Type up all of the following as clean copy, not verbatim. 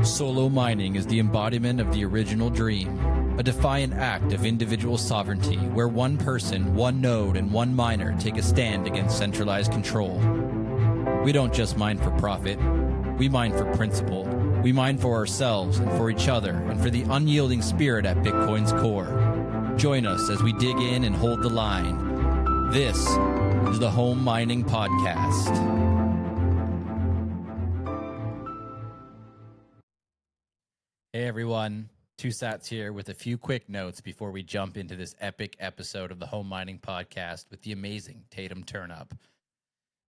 Solo mining is the embodiment of the original dream, a defiant act of individual sovereignty where one person, one node, and one miner take a stand against centralized control. We don't just mine for profit, we mine for principle. We mine for ourselves and for each other and for the unyielding spirit at Bitcoin's core. Join us as we dig in and hold the line. This is the Home Mining Podcast. Hey everyone, Two Sats here with a few quick notes before we jump into this epic episode of the Home Mining Podcast with the amazing Tatum Turn Up.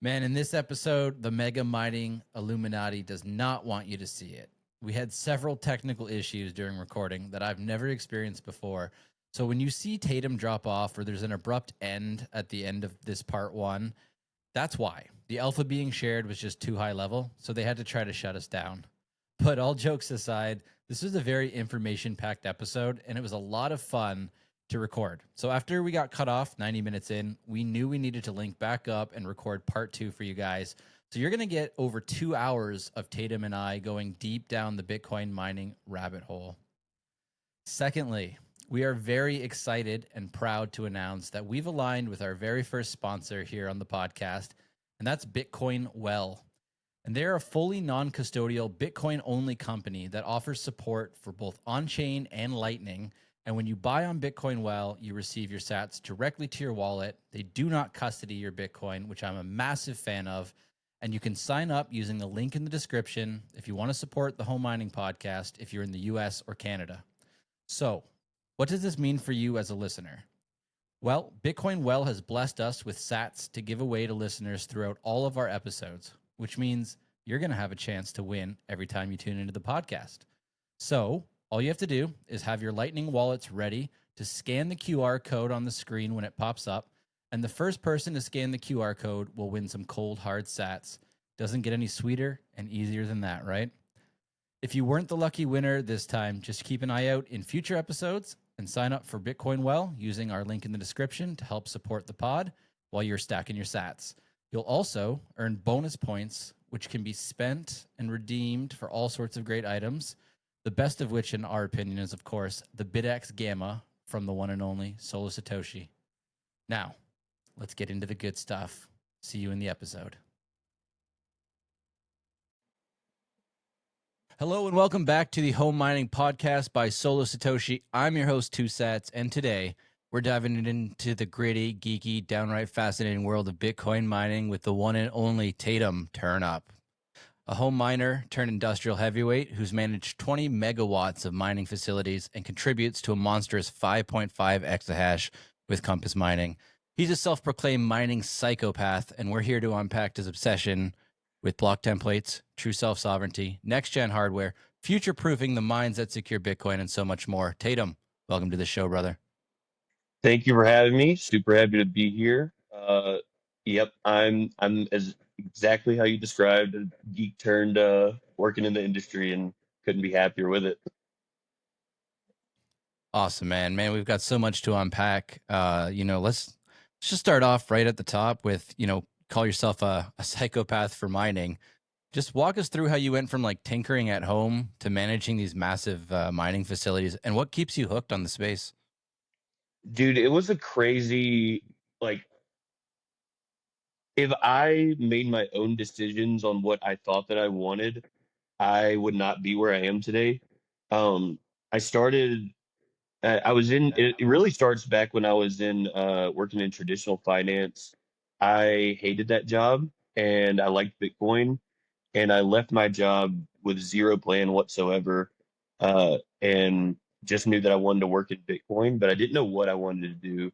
Man, in this episode, the mega mining Illuminati does not want you to see it. We had several technical issues during recording that I've never experienced before. So when you see Tatum drop off or there's an abrupt end at the end of this part one, that's why. The alpha being shared was just too high level, so they had to try to shut us down. But all jokes aside, this was a very information-packed episode, and it was a lot of fun to record. So after we got cut off 90 minutes in, we knew we needed to link back up and record part 2 for you guys. So you're going to get over 2 hours of Tatum and I going deep down the Bitcoin mining rabbit hole. Secondly, we are very excited and proud to announce that we've aligned with our very first sponsor here on the podcast, and that's Bitcoin Well. And they're a fully non-custodial Bitcoin-only company that offers support for both on-chain and Lightning. And when you buy on Bitcoin Well, you receive your sats directly to your wallet. They do not custody your Bitcoin, which I'm a massive fan of. And you can sign up using the link in the description if you want to support the Home Mining Podcast if you're in the US or Canada. So, what does this mean for you as a listener? Well, Bitcoin Well has blessed us with sats to give away to listeners throughout all of our episodes, which means you're going to have a chance to win every time you tune into the podcast. So all you have to do is have your Lightning wallets ready to scan the QR code on the screen when it pops up, and the first person to scan the QR code will win some cold, hard sats. Doesn't get any sweeter and easier than that, right? If you weren't the lucky winner this time, just keep an eye out in future episodes and sign up for Bitcoin Well using our link in the description to help support the pod while you're stacking your sats. You'll also earn bonus points, which can be spent and redeemed for all sorts of great items. The best of which, in our opinion, is, of course, the BitX Gamma from the one and only Solo Satoshi. Now, let's get into the good stuff. See you in the episode. Hello and welcome back to the Home Mining Podcast by Solo Satoshi. I'm your host, Two Sats, and today we're diving into the gritty, geeky, downright fascinating world of Bitcoin mining with the one and only Tatum Turn Up, a home miner turned industrial heavyweight who's managed 20 megawatts of mining facilities and contributes to a monstrous 5.5 exahash with Compass Mining. He's a self-proclaimed mining psychopath, and we're here to unpack his obsession with block templates, true self-sovereignty, next-gen hardware, future-proofing the mines that secure Bitcoin, and so much more. Tatum, welcome to the show, brother. Thank you for having me. Super happy to be here. Yep, I'm as exactly how you described, a geek turned working in the industry, and couldn't be happier with it. Awesome, man. We've got so much to unpack. Let's just start off right at the top with, call yourself a psychopath for mining. Just walk us through how you went from like tinkering at home to managing these massive mining facilities, and what keeps you hooked on the space. Dude, it was a crazy, if I made my own decisions on what I thought that I wanted, I would not be where I am today. I started, I was in, it really starts back when I was in working in traditional finance. I hated that job and I liked Bitcoin, and I left my job with zero plan whatsoever, and just knew that I wanted to work in Bitcoin, but I didn't know what I wanted to do.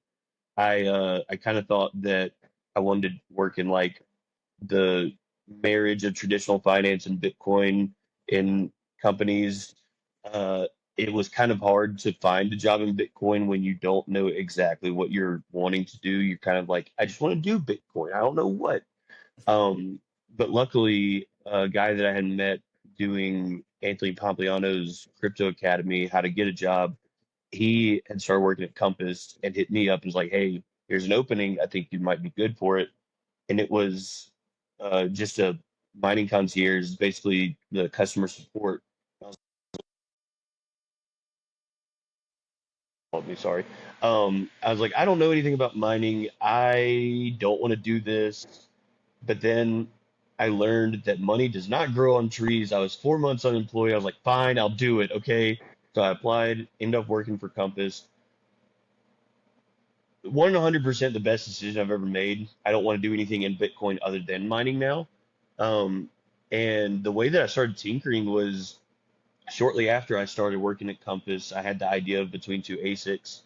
I kind of thought that I wanted to work in like the marriage of traditional finance and Bitcoin in companies. Uh, it was kind of hard to find a job in Bitcoin when you don't know exactly what you're wanting to do. You're kind of like, I just want to do Bitcoin. I don't know what. But luckily, a guy that I had met doing Anthony Pompliano's Crypto Academy, how to get a job, he had started working at Compass and hit me up and was like, hey, here's an opening. I think you might be good for it. And it was just a mining concierge, basically the customer support. I was me, sorry. I was like, I don't know anything about mining. I don't want to do this. But then I learned that money does not grow on trees. I was 4 months unemployed. I was like, fine, I'll do it. Okay. So I applied, ended up working for Compass. 100% the best decision I've ever made. I don't want to do anything in Bitcoin other than mining now. Um, and the way that I started tinkering was shortly after I started working at Compass, I had the idea of between two ASICs,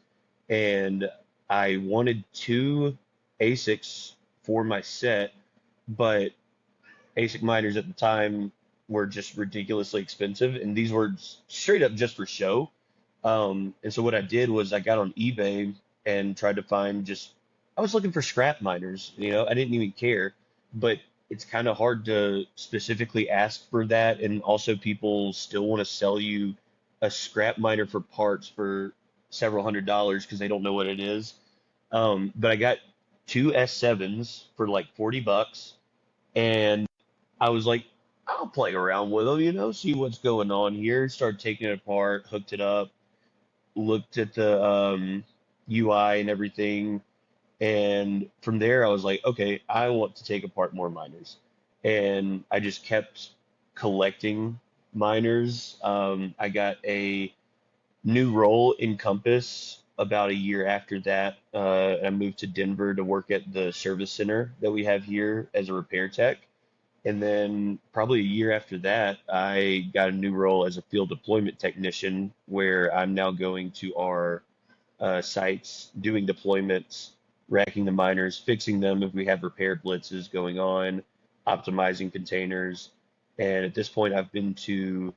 and I wanted two ASICs for my set, but ASIC miners at the time were just ridiculously expensive, and these were straight up just for show. And so what I did was I got on eBay and tried to find just, I was looking for scrap miners, I didn't even care, but it's kind of hard to specifically ask for that. And also people still want to sell you a scrap miner for parts for several $100s because they don't know what it is. But I got two S7s for like 40 bucks, and I was like, I'll play around with them, see what's going on here. Started taking it apart, hooked it up, looked at the UI and everything. And from there, I was like, okay, I want to take apart more miners. And I just kept collecting miners. I got a new role in Compass about a year after that. I moved to Denver to work at the service center that we have here as a repair tech. And then probably a year after that, I got a new role as a field deployment technician where I'm now going to our sites, doing deployments, racking the miners, fixing them if we have repair blitzes going on, optimizing containers. And at this point, I've been to,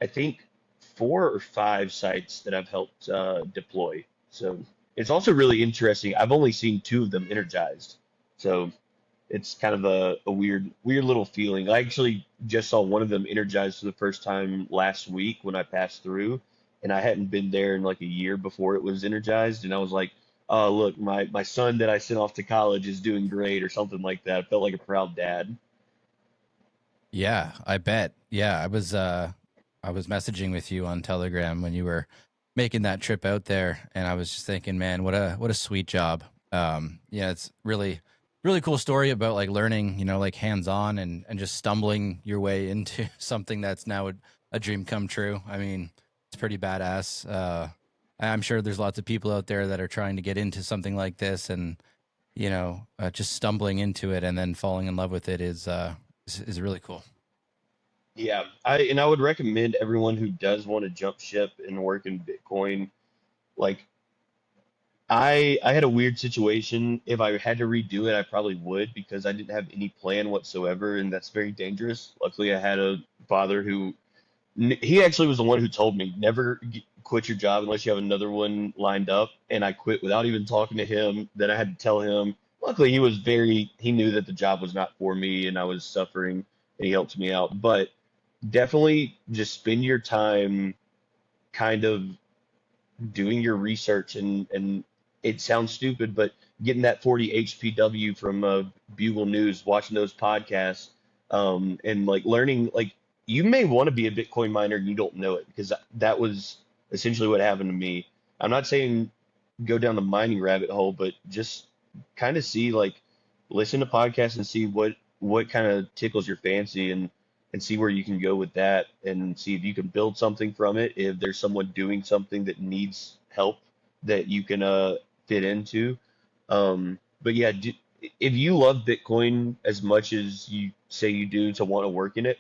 I think, 4 or 5 sites that I've helped deploy. So it's also really interesting. I've only seen 2 of them energized. So it's kind of a weird little feeling. I actually just saw one of them energized for the first time last week when I passed through, and I hadn't been there in like a year before it was energized, and I was like, "Oh, look, my son that I sent off to college is doing great," or something like that. I felt like a proud dad. Yeah, I bet. Yeah, I was messaging with you on Telegram when you were making that trip out there, and I was just thinking, man, what a sweet job. Yeah, it's really cool story about like learning, like hands on and just stumbling your way into something that's now a dream come true. I mean, it's pretty badass. I'm sure there's lots of people out there that are trying to get into something like this, and just stumbling into it and then falling in love with it is really cool. Yeah, I would recommend everyone who does want to jump ship and work in Bitcoin, like I had a weird situation. If I had to redo it, I probably would because I didn't have any plan whatsoever, and that's very dangerous. Luckily, I had a father who he actually was the one who told me never quit your job unless you have another one lined up, and I quit without even talking to him. Then I had to tell him. Luckily, he knew that the job was not for me, and I was suffering, and he helped me out. But definitely just spend your time kind of doing your research, and it sounds stupid, but getting that 40 HPW from Bugle News, watching those podcasts, and like learning, like you may want to be a Bitcoin miner and you don't know it because that was essentially what happened to me. I'm not saying go down the mining rabbit hole, but just kind of see like listen to podcasts and see what kind of tickles your fancy, and see where you can go with that and see if you can build something from it. If there's someone doing something that needs help that you can fit into. But yeah, if you love Bitcoin as much as you say you do to want to work in it,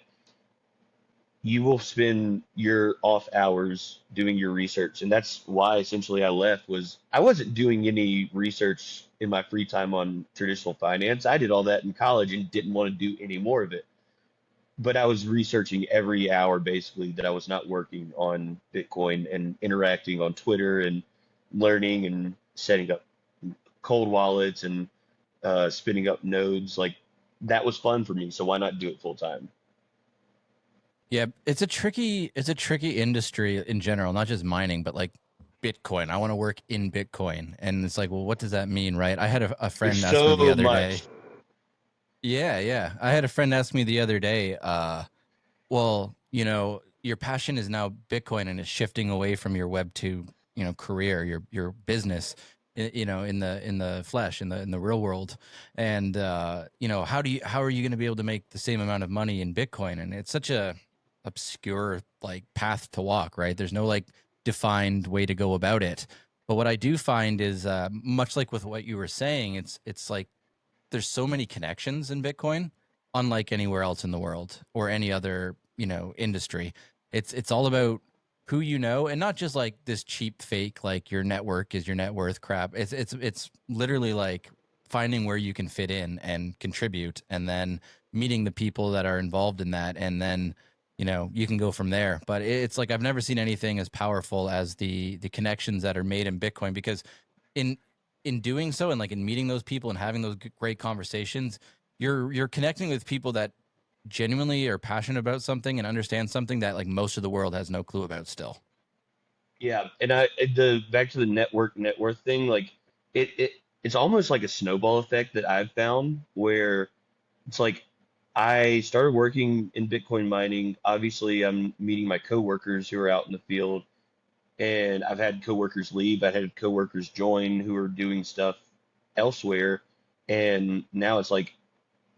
you will spend your off hours doing your research. And that's why essentially I left was I wasn't doing any research in my free time on traditional finance. I did all that in college and didn't want to do any more of it, but I was researching every hour basically that I was not working on Bitcoin and interacting on Twitter and learning and setting up cold wallets and spinning up nodes. Like that was fun for me. So why not do it full time? Yeah, it's a tricky industry in general, not just mining, but like Bitcoin. I want to work in Bitcoin, and it's like, well, what does that mean, right? I had a There's friend ask me the so other day. much. Yeah, yeah, I had a friend ask me the other day. Well, your passion is now Bitcoin, and it's shifting away from your Web 2 career, your business, in the flesh, in the real world. And how are you going to be able to make the same amount of money in Bitcoin? And it's such a obscure like path to walk, right? There's no like defined way to go about it. But what I do find is much like with what you were saying, it's like there's so many connections in Bitcoin, unlike anywhere else in the world or any other, industry. It's all about who you know, and not just like this cheap fake like your network is your net worth crap. It's literally like finding where you can fit in and contribute, and then meeting the people that are involved in that, and then you can go from there. But it's like I've never seen anything as powerful as the connections that are made in Bitcoin, because in in doing so, and like in meeting those people and having those great conversations, you're connecting with people that genuinely are passionate about something and understand something that like most of the world has no clue about still. Yeah, and the back to the network net worth thing, like it's almost like a snowball effect that I've found where it's like I started working in Bitcoin mining. Obviously, I'm meeting my coworkers who are out in the field, and I've had coworkers leave. I had coworkers join who are doing stuff elsewhere, and now it's like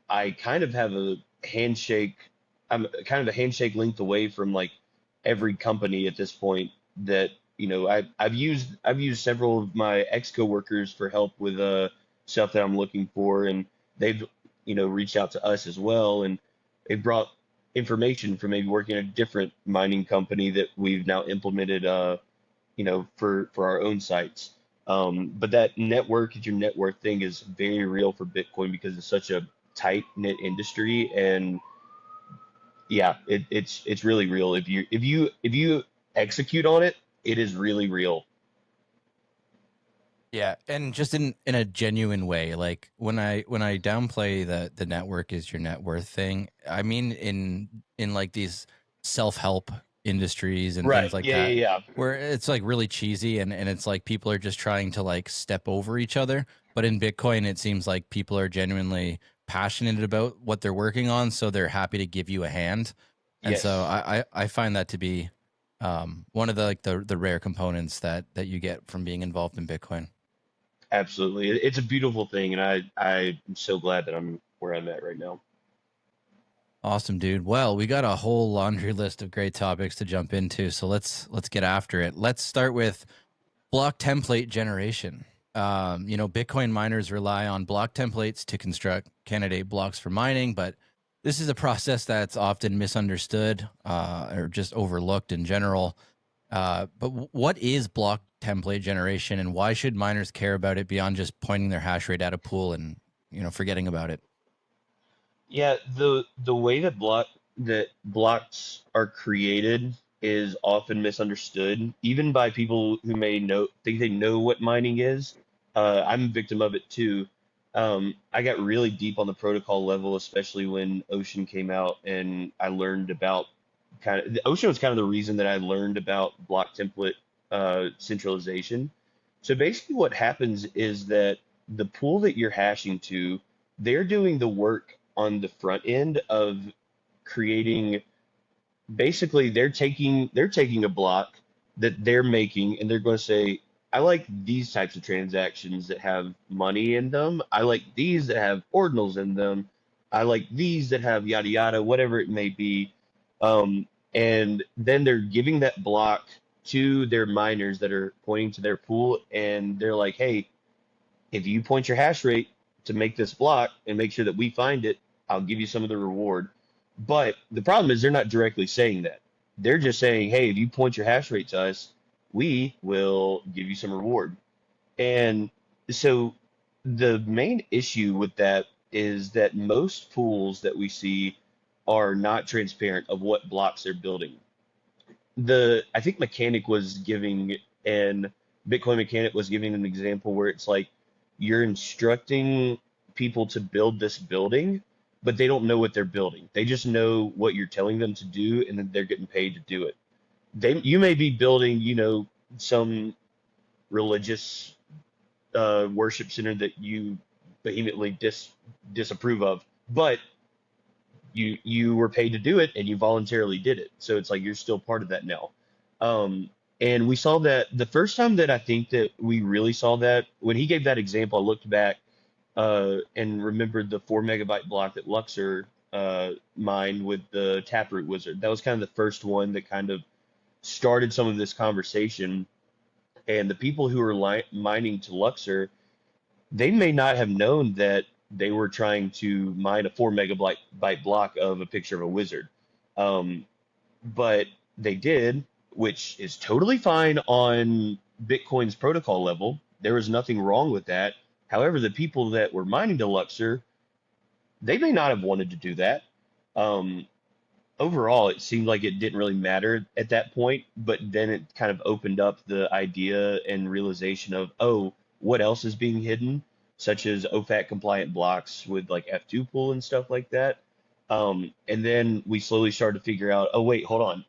I kind of have a handshake. I'm kind of a handshake length away from like every company at this point that I've used several of my ex coworkers for help with stuff that I'm looking for, and they've reached out to us as well, and they've brought information from maybe working at a different mining company that we've now implemented for our own sites. But that network is your net worth thing is very real for Bitcoin because it's such a tight knit industry, and yeah, it's really real. If you execute on it, it is really real. Yeah, and just in a genuine way, like when I downplay the network is your net worth thing, I mean in like these self-help industries and Right. things like Yeah, yeah, that, yeah. where it's like really cheesy, and it's like people are just trying to like step over each other. But in Bitcoin, it seems like people are genuinely passionate about what they're working on, so they're happy to give you a hand. And so Yes, I find that to be one of the like the rare components that you get from being involved in Bitcoin. absolutely. It's a beautiful thing, and I'm so glad that I'm where I'm at right now. Awesome, dude. Well, we got a whole laundry list of great topics to jump into, so let's get after it. Let's start with block template generation. Bitcoin miners rely on block templates to construct candidate blocks for mining, but this is a process that's often misunderstood or just overlooked in general. But what is block template generation, and why should miners care about it beyond just pointing their hash rate at a pool and forgetting about it? Yeah, the way that blocks are created is often misunderstood, even by people who may think they know what mining is. I'm a victim of it too. I got really deep on the protocol level, especially when Ocean came out, and I learned about the Ocean was kind of the reason that I learned about block template centralization. So basically, what happens is that the pool that you're hashing to, they're doing the work on the front end of creating. Basically, they're taking a block that they're making, and they're going to say, I like these types of transactions that have money in them. I like these that have ordinals in them. I like these that have yada yada, whatever it may be. And then they're giving that block to their miners that are pointing to their pool, and they're like, hey, if you point your hash rate to make this block and make sure that we find it, I'll give you some of the reward. But the problem is they're not directly saying that. They're just saying, hey, if you point your hash rate to us, we will give you some reward. And so the main issue with that is that most pools that we see are not transparent of what blocks they're building. I think Mechanic was giving and Bitcoin Mechanic was giving an example where it's like you're instructing people to build this building, but they don't know what they're building. They just know what you're telling them to do, and then they're getting paid to do it. You may be building, some religious worship center that you vehemently disapprove of, but you were paid to do it and you voluntarily did it. So it's like you're still part of that now. And we saw that the first time that I think that we really saw that, when he gave that example, I looked back and remembered the 4 megabyte block that Luxor mined with the Taproot Wizard. That was kind of the first one that kind of started some of this conversation. And the people who were mining to Luxor, they may not have known that they were trying to mine a 4 megabyte block of a picture of a wizard. Um, but they did, which is totally fine on Bitcoin's protocol level. There was nothing wrong with that. However, the people that were mining to Luxor, they may not have wanted to do that. Um, Overall, it seemed like it didn't really matter at that point, but then it kind of opened up the idea and realization of, oh, what else is being hidden, such as OFAC compliant blocks with like F2 pool and stuff like that. And then we slowly started to figure out, oh, wait, hold on,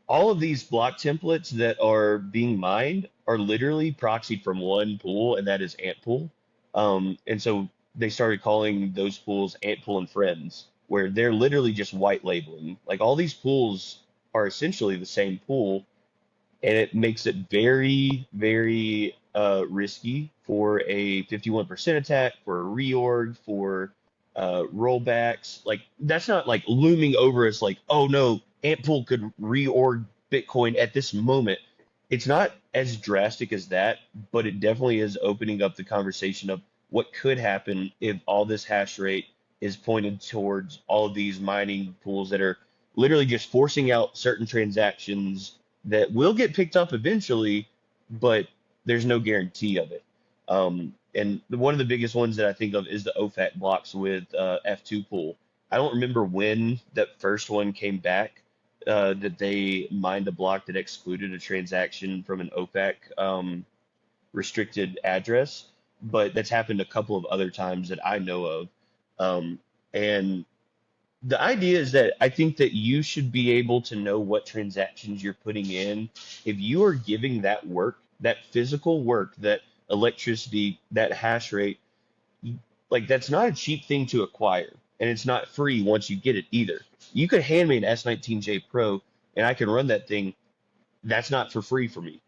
all of these block templates that are being mined are literally proxied from one pool, and that is ant pool. And so they started calling those pools ant pool and friends, where they're literally just white labeling. Like all these pools are essentially the same pool, and it makes it very, very risky for a 51% attack, for a reorg, for rollbacks. Like that's not like looming over us like, oh no, Antpool could reorg Bitcoin at this moment. It's not as drastic as that, but it definitely is opening up the conversation of what could happen if all this hash rate is pointed towards all of these mining pools that are literally just forcing out certain transactions that will get picked up eventually, but there's no guarantee of it. And one of the biggest ones that I think of is the OFAC blocks with F2 pool. I don't remember when that first one came back, that they mined a block that excluded a transaction from an OFAC restricted address, but that's happened a couple of other times that I know of. And the idea is that I think that you should be able to know what transactions you're putting in. If you are giving that work, that physical work, that electricity, that hash rate, like that's not a cheap thing to acquire. And it's not free once you get it either. You could hand me an S19J Pro and I can run that thing. That's not for free for me.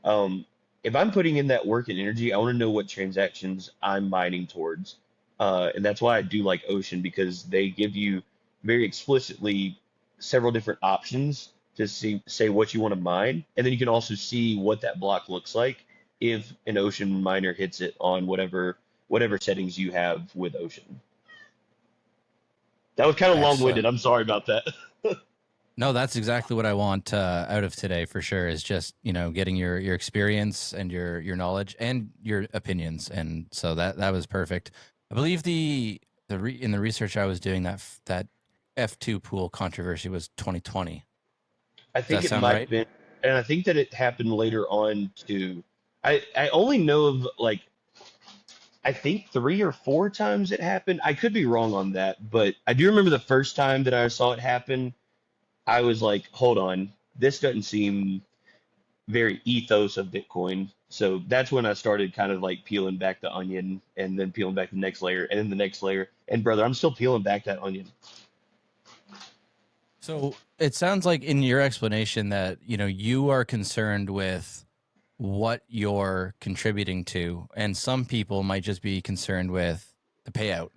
Um, if I'm putting in that work and energy, I want to know what transactions I'm mining towards. And that's why I do like Ocean, because they give you very explicitly several different options to say what you want to mine. And then you can also see what that block looks like if an Ocean miner hits it on whatever settings you have with Ocean. That was kind of long-winded. Excellent. I'm sorry about that. No, that's exactly what I want out of today for sure. Is just getting your experience and your knowledge and your opinions, and so that was perfect. I believe in the research I was doing that F2 pool controversy was 2020. I Does think that it sound might have right? been, and I think that it happened later on too. I only know of like I think 3 or 4 times it happened. I could be wrong on that, but I do remember the first time that I saw it happen. I was like, hold on, this doesn't seem very ethos of Bitcoin. So that's when I started kind of like peeling back the onion and then peeling back the next layer and then the next layer. And brother, I'm still peeling back that onion. So it sounds like in your explanation that you are concerned with what you're contributing to, and some people might just be concerned with the payout.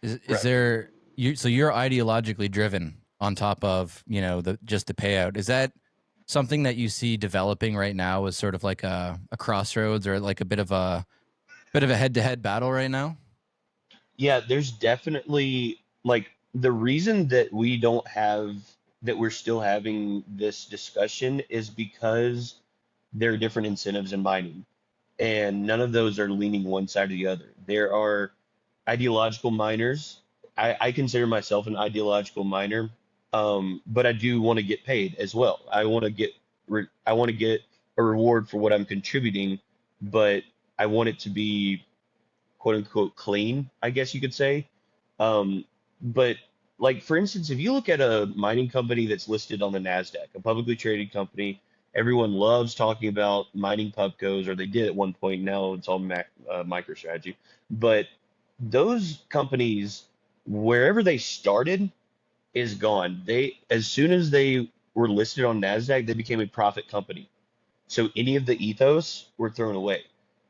Is Right. there so you're ideologically driven on top of the payout? Is that something that you see developing right now as sort of like a crossroads or like a bit of a head-to-head battle right now? Yeah, there's definitely like the reason that we don't have that we're still having this discussion is because there are different incentives in mining, and none of those are leaning one side or the other. There are ideological miners. I consider myself an ideological miner, but I do want to get paid as well. I want to get a reward for what I'm contributing, but I want it to be quote unquote clean, I guess you could say. Um, but like for instance, if you look at a mining company that's listed on the Nasdaq, a publicly traded company, everyone loves talking about mining pubcos, or they did at one point. Now it's all MicroStrategy. But those companies, wherever they started, is gone. They as soon as they were listed on Nasdaq, they became a profit company. So any of the ethos were thrown away.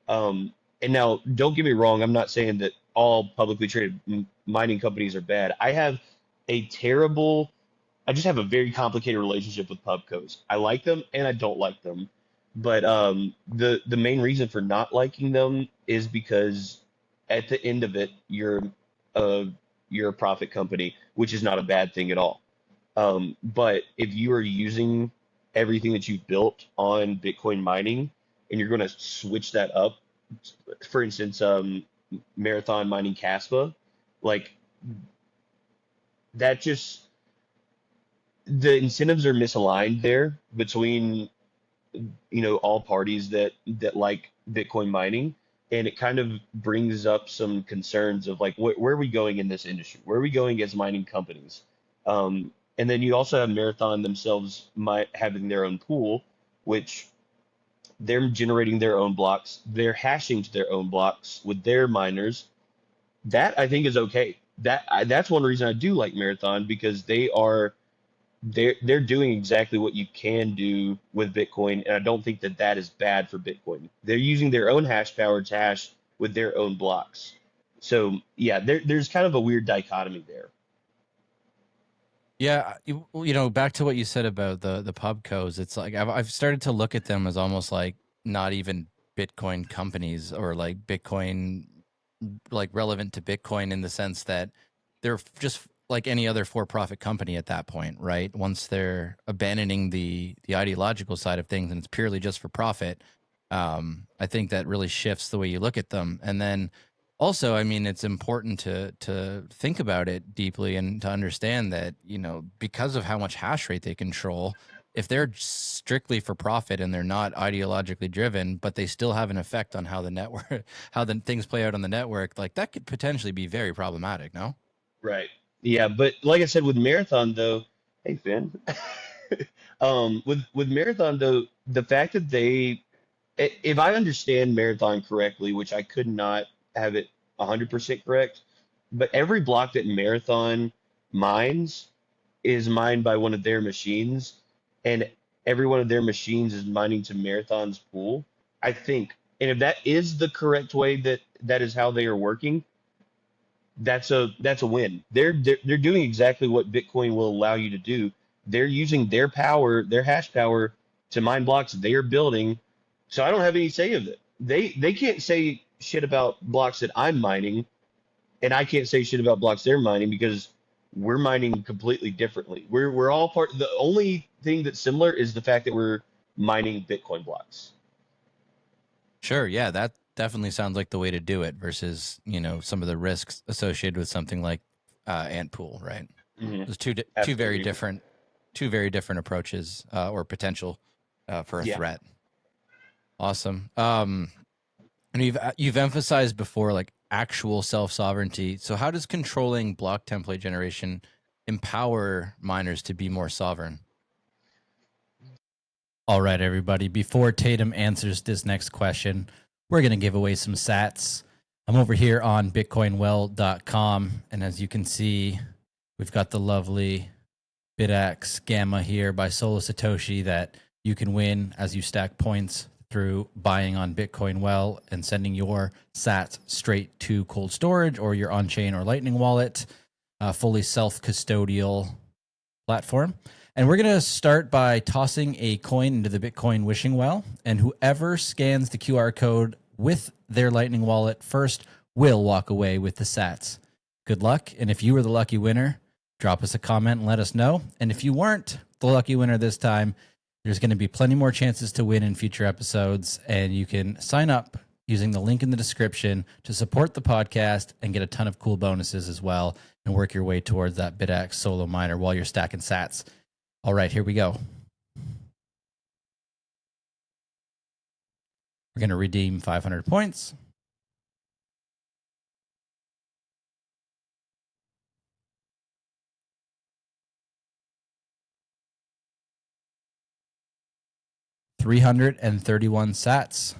And now, don't get me wrong, I'm not saying that all publicly traded mining companies are bad. I just have a very complicated relationship with pubcos. I like them and I don't like them. But the main reason for not liking them is because at the end of it, a you're a profit company, which is not a bad thing at all. But if you are using everything that you've built on Bitcoin mining and you're going to switch that up, for instance, Marathon mining Caspa, like that just the incentives are misaligned there between all parties that like Bitcoin mining, and it kind of brings up some concerns of like where are we going in this industry? Where are we going as mining companies? And then you also have Marathon themselves might having their own pool, which they're generating their own blocks, they're hashing to their own blocks with their miners. That I think is okay. That's one reason I do like Marathon because they're doing exactly what you can do with Bitcoin, and I don't think that that is bad for Bitcoin. They're using their own hash power to hash with their own blocks. So yeah, there's kind of a weird dichotomy there. Yeah, back to what you said about the pubcos. It's like I've started to look at them as almost like not even Bitcoin companies or like Bitcoin, like relevant to Bitcoin in the sense that they're just like any other for-profit company at that point, right? Once they're abandoning the ideological side of things and it's purely just for profit, I think that really shifts the way you look at them. And then also, I mean, it's important to think about it deeply and to understand that, because of how much hash rate they control, if they're strictly for profit and they're not ideologically driven, but they still have an effect on how the network, how the things play out on the network, like that could potentially be very problematic. No? Right. Yeah, but like I said with Marathon though, hey Finn. With Marathon though, the fact that if I understand Marathon correctly, which I could not have it 100% correct, but every block that Marathon mines is mined by one of their machines, and every one of their machines is mining to Marathon's pool, I think. And if that is the correct way that is how they are working, that's a win. They're doing exactly what Bitcoin will allow you to do. They're using their power, their hash power, to mine blocks they're building. So I don't have any say of it. They can't say shit about blocks that I'm mining, and I can't say shit about blocks they're mining because we're mining completely differently. We're all part. The only thing that's similar is the fact that we're mining Bitcoin blocks. Sure. Yeah, that definitely sounds like the way to do it versus, some of the risks associated with something like ant pool, right? Hmm. There's Absolutely. two very different approaches or potential for a Yeah. threat. Awesome. And you've emphasized before like actual self sovereignty. So how does controlling block template generation empower miners to be more sovereign? All right, everybody. Before Tatum answers this next question, we're going to give away some sats. I'm over here on bitcoinwell.com. And as you can see, we've got the lovely BitX Gamma here by Solo Satoshi that you can win as you stack points through buying on Bitcoin Well and sending your sats straight to cold storage or your on-chain or Lightning wallet, fully self-custodial platform. And we're going to start by tossing a coin into the Bitcoin wishing well. And whoever scans the QR code with their Lightning wallet first will walk away with the sats. Good luck. And if you were the lucky winner, drop us a comment and let us know. And if you weren't the lucky winner this time, there's going to be plenty more chances to win in future episodes. And you can sign up using the link in the description to support the podcast and get a ton of cool bonuses as well and work your way towards that BitX solo miner while you're stacking sats. All right, here we go. We're going to redeem 500 points. $331 sats.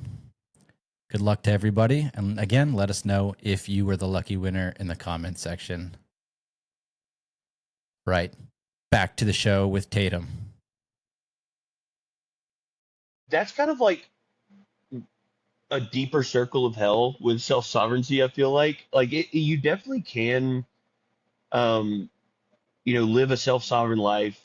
Good luck to everybody. And again, let us know if you were the lucky winner in the comment section. Right. Back to the show with Tatum. that's kind of like a deeper circle of hell with self sovereignty. I feel like you definitely can, um, live a self sovereign life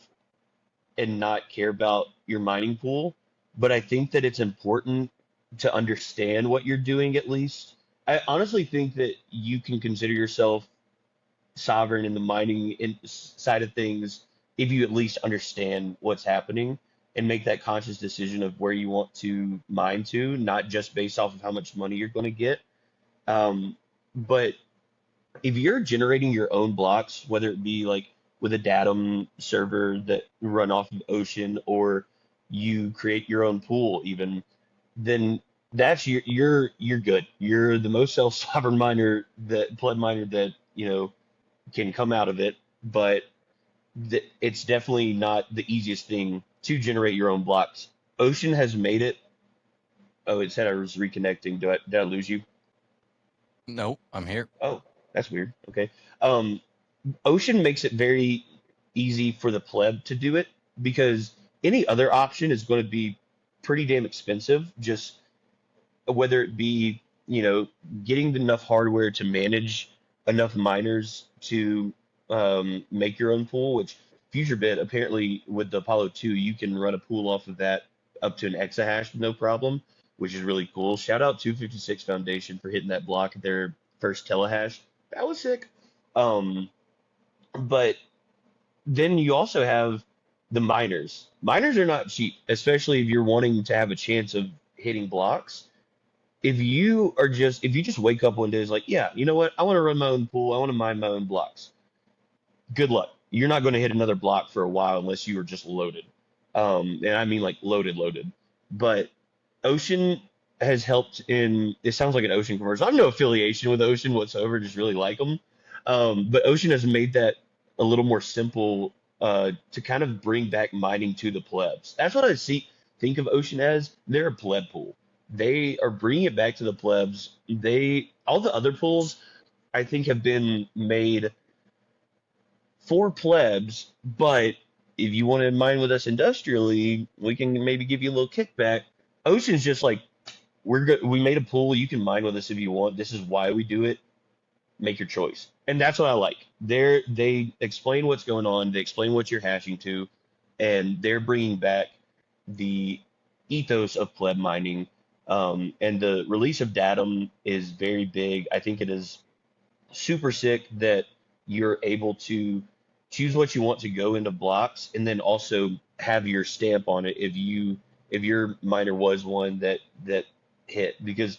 and not care about your mining pool. But I think that it's important to understand what you're doing at least. I honestly think that you can consider yourself sovereign in the side of things if you at least understand what's happening and make that conscious decision of where you want to mine to, not just based off of how much money you're going to get. But if you're generating your own blocks, whether it be like with a Datum server that run off of Ocean, or you create your own pool, even, then that's you're good. You're the most self-sovereign miner, that pleb miner that can come out of it. But it's definitely not the easiest thing to generate your own blocks. Ocean has made it. Oh, it said I was reconnecting. Did I lose you? Nope, I'm here. Oh, that's weird. Okay. Um, Ocean makes it very easy for the pleb to do it, because any other option is going to be pretty damn expensive. Just whether it be, getting enough hardware to manage enough miners to make your own pool, which FutureBit apparently with the Apollo 2, you can run a pool off of that up to an exahash with no problem, which is really cool. Shout out 256 Foundation for hitting that block at their first telehash. That was sick. Um, but then you also have the miners. Miners are not cheap, especially if you're wanting to have a chance of hitting blocks. If you just wake up one day, it's like, yeah, you know what? I want to run my own pool. I want to mine my own blocks. Good luck. You're not going to hit another block for a while unless you are just loaded. And I mean like loaded, loaded. But Ocean has helped in. It sounds like an Ocean commercial. I have no affiliation with Ocean whatsoever. Just really like them. But Ocean has made that a little more simple, to kind of bring back mining to the plebs. That's what I think of Ocean as. They're a pleb pool. They are bringing it back to the plebs. All the other pools I think have been made for plebs, but if you want to mine with us industrially, we can maybe give you a little kickback. Ocean's just like, we're good. We made a pool. You can mine with us if you want. This is why we do it. Make your choice. And that's what I like. They explain what's going on. They explain what you're hashing to, and they're bringing back the ethos of pleb mining. And the release of Datum is very big. I think it is super sick that you're able to choose what you want to go into blocks, and then also have your stamp on it if your miner was one that hit. Because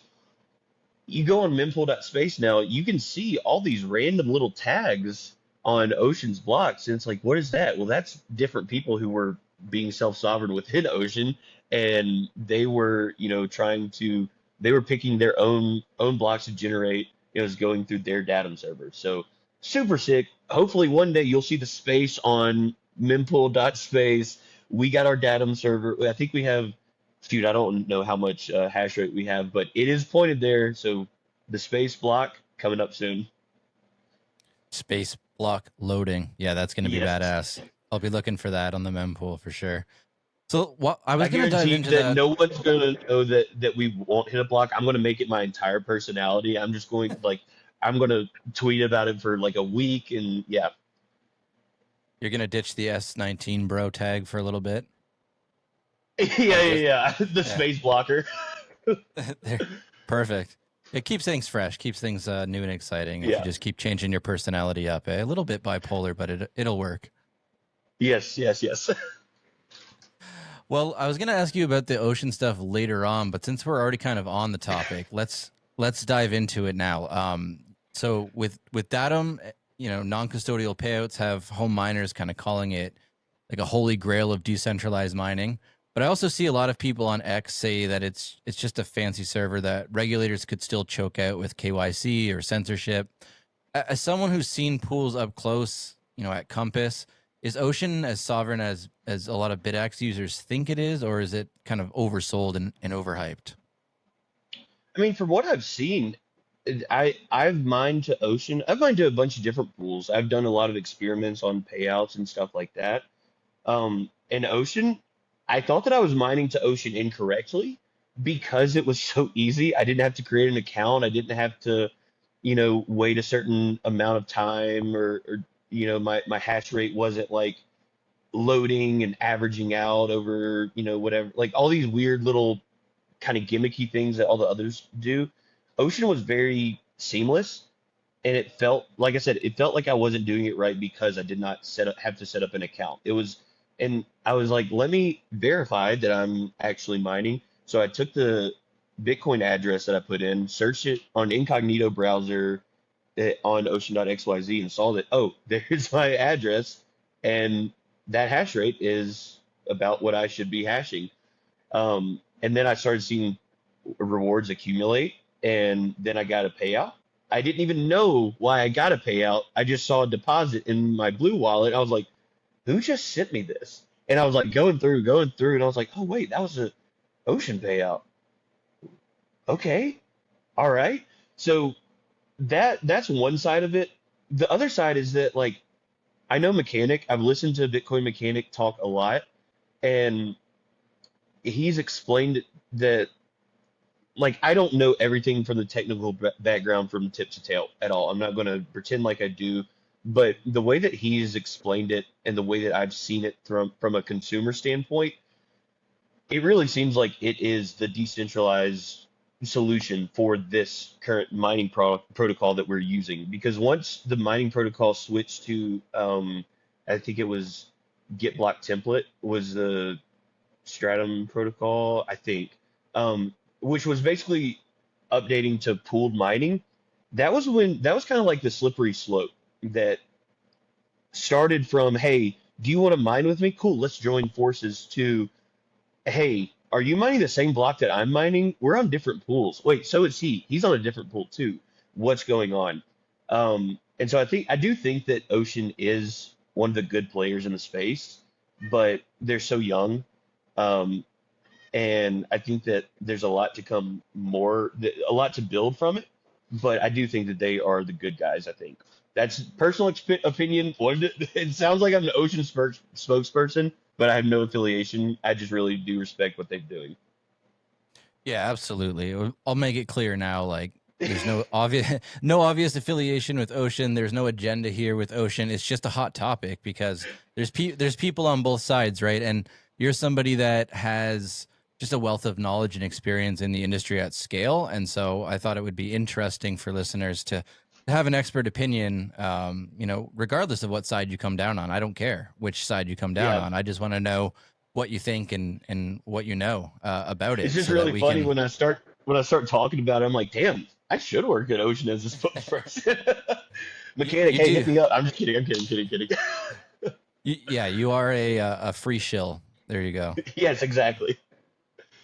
you go on mempool.space now, you can see all these random little tags on Ocean's blocks, and it's like, what is that? Well, that's different people who were being self-sovereign within Ocean, and they were picking their own blocks to generate. It was going through their Datum server. So super sick. Hopefully one day you'll see the space on mempool.space. We got our Datum server. I think we have, shoot, I don't know how much hash rate we have, but it is pointed there. So the space block coming up soon. Space block loading. Yeah, that's going to be Yes. badass. I'll be looking for that on the mempool for sure. So what I I was going to dive guarantee into that that. no one's gonna know that we won't hit a block. I'm gonna make it my entire personality. I'm gonna tweet about it for like a week, and yeah. You're going to ditch the S19 bro tag for a little bit. Yeah, I'm yeah, just yeah. The yeah. space blocker. There. Perfect. It keeps things fresh, keeps things new and exciting. If you Yeah. just keep changing your personality up, a little bit bipolar, but it'll work. Yes, yes, yes. Well, I was going to ask you about the ocean stuff later on, but since we're already kind of on the topic, let's dive into it now. So with Datum, non-custodial payouts have home miners kind of calling it like a holy grail of decentralized mining. But I also see a lot of people on X say that it's just a fancy server that regulators could still choke out with KYC or censorship. As someone who's seen pools up close, at Compass, is Ocean as sovereign as a lot of BitX users think it is, or is it kind of oversold and overhyped? I mean, from what I've seen, I've mined to Ocean. I've mined to a bunch of different pools. I've done a lot of experiments on payouts and stuff like that. And Ocean, I thought that I was mining to Ocean incorrectly because it was so easy. I didn't have to create an account. I didn't have to, wait a certain amount of time, or my hash rate wasn't like loading and averaging out over, whatever, like all these weird little kind of gimmicky things that all the others do. Ocean was very seamless, and it felt, like I said, it felt like I wasn't doing it right because I did not have to set up an account. And I was like, let me verify that I'm actually mining. So I took the Bitcoin address that I put in, searched it on incognito browser, on ocean.xyz, and saw that, oh, there's my address, and that hash rate is about what I should be hashing. And then I started seeing rewards accumulate, and then I got a payout. I didn't even know why I got a payout. I just saw a deposit in my Blue wallet. I was like, who just sent me this? And I was like going through, and I was like, oh wait, that was a Ocean payout. Okay, all right. So that's one side of it. The other side is that, like, I know Mechanic. I've listened to Bitcoin Mechanic talk a lot, and he's explained that, like, I don't know everything from the technical background from tip to tail at all. I'm not going to pretend like I do, but the way that he's explained it and the way that I've seen it from a consumer standpoint, it really seems like it is the decentralized solution for this current mining protocol that we're using. Because once the mining protocol switched to, I think it was Get Block Template was the Stratum protocol, I think, which was basically updating to pooled mining. That was kind of like the slippery slope that started from, hey, do you want to mine with me? Cool, let's join forces, to, hey, are you mining the same block that I'm mining? We're on different pools. Wait, so is he. He's on a different pool too. What's going on? And so I do think that Ocean is one of the good players in the space, but they're so young. Um, and I think that there's a lot to come more, a lot to build from it. But I do think that they are the good guys. I think that's personal opinion. It sounds like I'm an Ocean spokesperson, but I have no affiliation. I just really do respect what they're doing. Yeah, absolutely. I'll make it clear now. Like, there's no obvious no obvious affiliation with Ocean. There's no agenda here with Ocean. It's just a hot topic because there's people on both sides, right? And you're somebody that has just a wealth of knowledge and experience in the industry at scale. And so I thought it would be interesting for listeners to have an expert opinion, regardless of what side you come down on. I don't care which side you come down Yeah, on. I just want to know what you think and what you know about it's it, just so that really we funny can. when I start talking about it. I'm like, damn, I should work at Ocean as a spokesperson. Mechanic, You hey, hit do. me up. I'm just kidding. I'm kidding. Yeah, you are a free shill. There you go. Yes, exactly.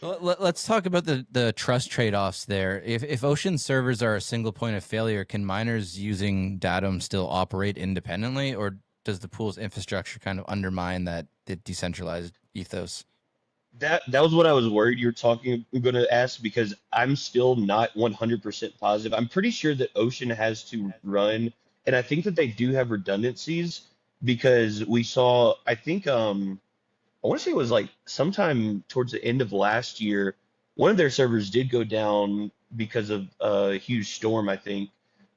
Let's talk about the trust trade-offs there. If Ocean servers are a single point of failure, can miners using Datum still operate independently, or does the pool's infrastructure kind of undermine that the decentralized ethos? That was what I was worried you were going to ask, because I'm still not 100% positive. I'm pretty sure that Ocean has to run, and I think that they do have redundancies, because we saw, I think, I want to say it was like sometime towards the end of last year, one of their servers did go down because of a huge storm, I think.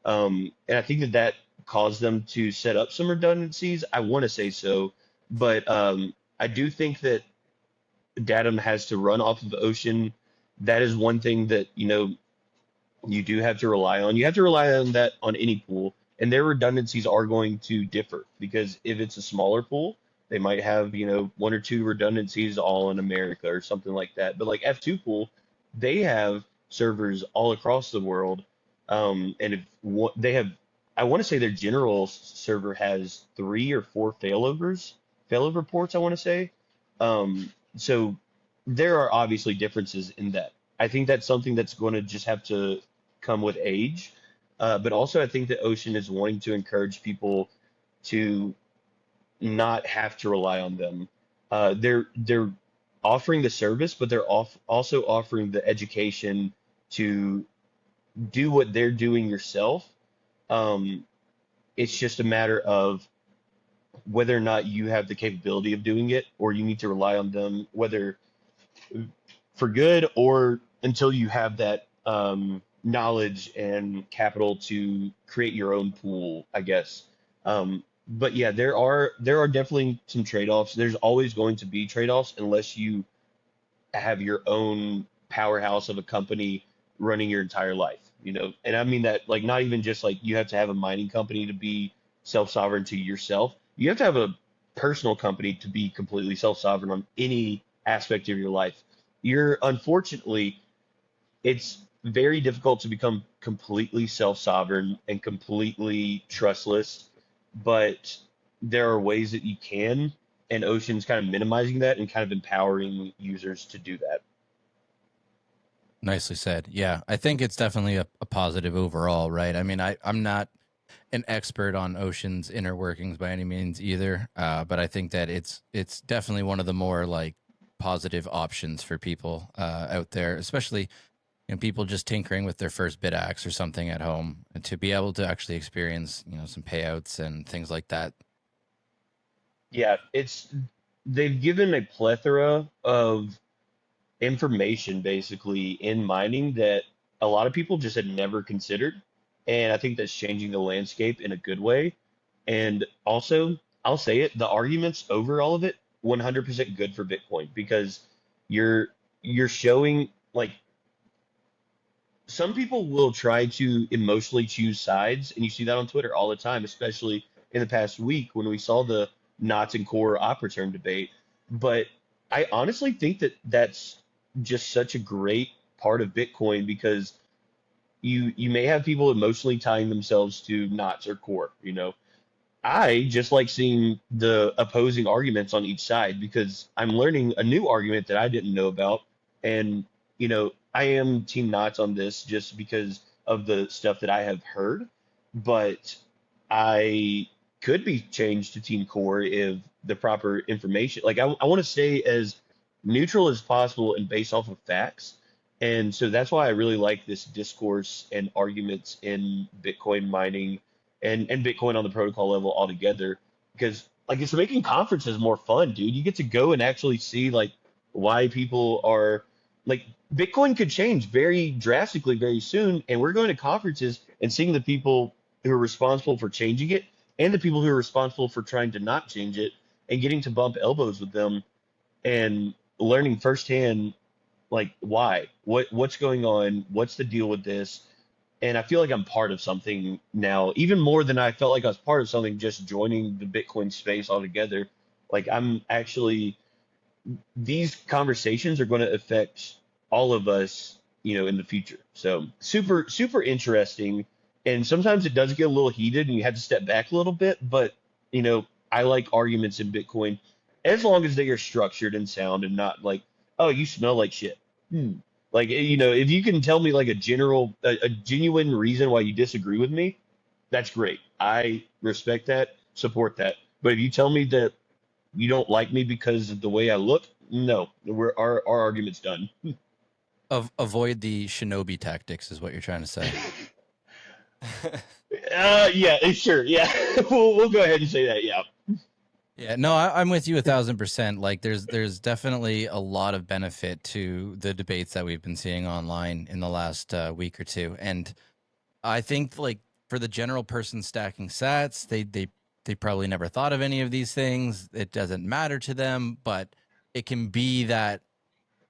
And I think that that caused them to set up some redundancies. I want to say so, but I do think that Datum has to run off of Ocean. That is one thing that, you do have to rely on. You have to rely on that on any pool, and their redundancies are going to differ, because if it's a smaller pool, they might have, one or two redundancies all in America or something like that. But like F2 pool, they have servers all across the world. And if they have, I want to say their general server has 3 or 4 failover ports, I want to say. So there are obviously differences in that. I think that's something that's going to just have to come with age. But also, I think that Ocean is wanting to encourage people to not have to rely on them. They're offering the service, but they're also offering the education to do what they're doing yourself. Um, it's just a matter of whether or not you have the capability of doing it, or you need to rely on them, whether for good or until you have that knowledge and capital to create your own pool, I guess. But yeah, there are definitely some trade-offs. There's always going to be trade-offs unless you have your own powerhouse of a company running your entire life, you know. And I mean that like not even just like you have to have a mining company to be self-sovereign to yourself. You have to have a personal company to be completely self-sovereign on any aspect of your life. You're unfortunately, it's very difficult to become completely self-sovereign and completely trustless, but there are ways that you can, and Ocean's kind of minimizing that and kind of empowering users to do that. Nicely said. Yeah, I think it's definitely a positive overall, right? I mean, I'm not an expert on Ocean's inner workings by any means either, but I think that it's definitely one of the more like positive options for people out there, especially people just tinkering with their first bid axe or something at home, and to be able to actually experience some payouts and things like that. Yeah, it's they've given a plethora of information basically in mining that a lot of people just had never considered. And I think that's changing the landscape in a good way. And also, I'll say it, the arguments over all of it, 100% good for Bitcoin because you're you're showing like some people will try to emotionally choose sides, and you see that on Twitter all the time, especially in the past week when we saw the knots and core op return debate. But I honestly think that that's just such a great part of Bitcoin because you may have people emotionally tying themselves to knots or core, you know. I just like seeing the opposing arguments on each side because I'm learning a new argument that I didn't know about. And, you know, I am Team Knots on this just because of the stuff that I have heard, but I could be changed to Team Core if the proper information, like I want to stay as neutral as possible and based off of facts. And so that's why I really like this discourse and arguments in Bitcoin mining and Bitcoin on the protocol level altogether because like it's making conferences more fun, dude. You get to go and actually see like why people are like Bitcoin could change very drastically very soon, and we're going to conferences and seeing the people who are responsible for changing it and the people who are responsible for trying to not change it and getting to bump elbows with them and learning firsthand like why what's going on, what's the deal with this. And I feel like I'm part of something now, even more than I felt like I was part of something just joining the Bitcoin space altogether. Like I'm actually, these conversations are going to affect all of us, you know, in the future. So super, super interesting. And sometimes it does get a little heated and you have to step back a little bit. But, you know, I like arguments in Bitcoin as long as they are structured and sound and not like, oh, you smell like shit. Hmm. Like, you know, if you can tell me like a genuine reason why you disagree with me, that's great. I respect that, support that. But if you tell me that you don't like me because of the way I look, no, our argument's done. Avoid the shinobi tactics is what you're trying to say. Yeah, sure, yeah. We'll go ahead and say that. Yeah, Yeah, no, I'm with you 1,000%. Like, there's definitely a lot of benefit to the debates that we've been seeing online in the last week or two, and I think like for the general person stacking sats, they probably never thought of any of these things. It doesn't matter to them, but it can be that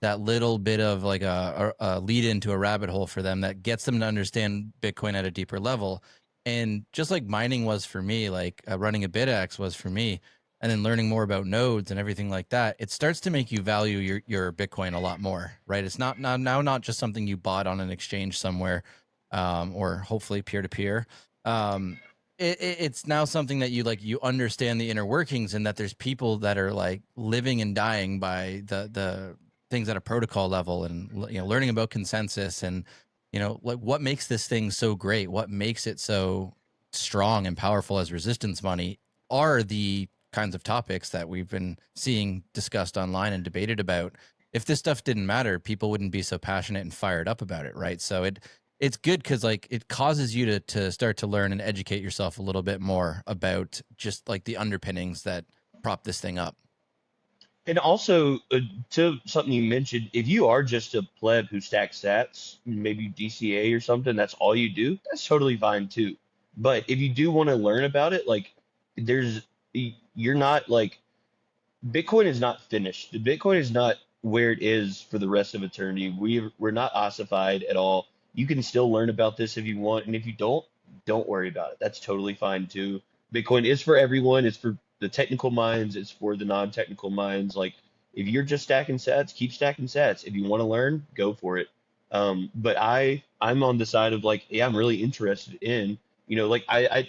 little bit of like a lead into a rabbit hole for them that gets them to understand Bitcoin at a deeper level. And just like mining was for me, like running a BitX was for me, and then learning more about nodes and everything like that, it starts to make you value your Bitcoin a lot more, right? It's now not just something you bought on an exchange somewhere, or hopefully peer to peer. It's now something that you understand the inner workings, and that there's people that are like living and dying by the things at a protocol level, and learning about consensus, and like what makes this thing so great, what makes it so strong and powerful as resistance money, are the kinds of topics that we've been seeing discussed online and debated about. If this stuff didn't matter, people wouldn't be so passionate and fired up about it, right? So it's good because like it causes you to start to learn and educate yourself a little bit more about just like the underpinnings that prop this thing up. And also, to something you mentioned, if you are just a pleb who stacks sats, maybe DCA or something, that's all you do, that's totally fine too. But if you do want to learn about it, like, there's, you're not like, Bitcoin is not finished. The Bitcoin is not where it is for the rest of eternity. We're not ossified at all. You can still learn about this if you want, and if you don't worry about it. That's totally fine too. Bitcoin is for everyone. It's for the technical minds. It's for the non-technical minds. Like, if you're just stacking sats, keep stacking sats. If you want to learn, go for it. But I'm on the side of like, yeah, I'm really interested in, like I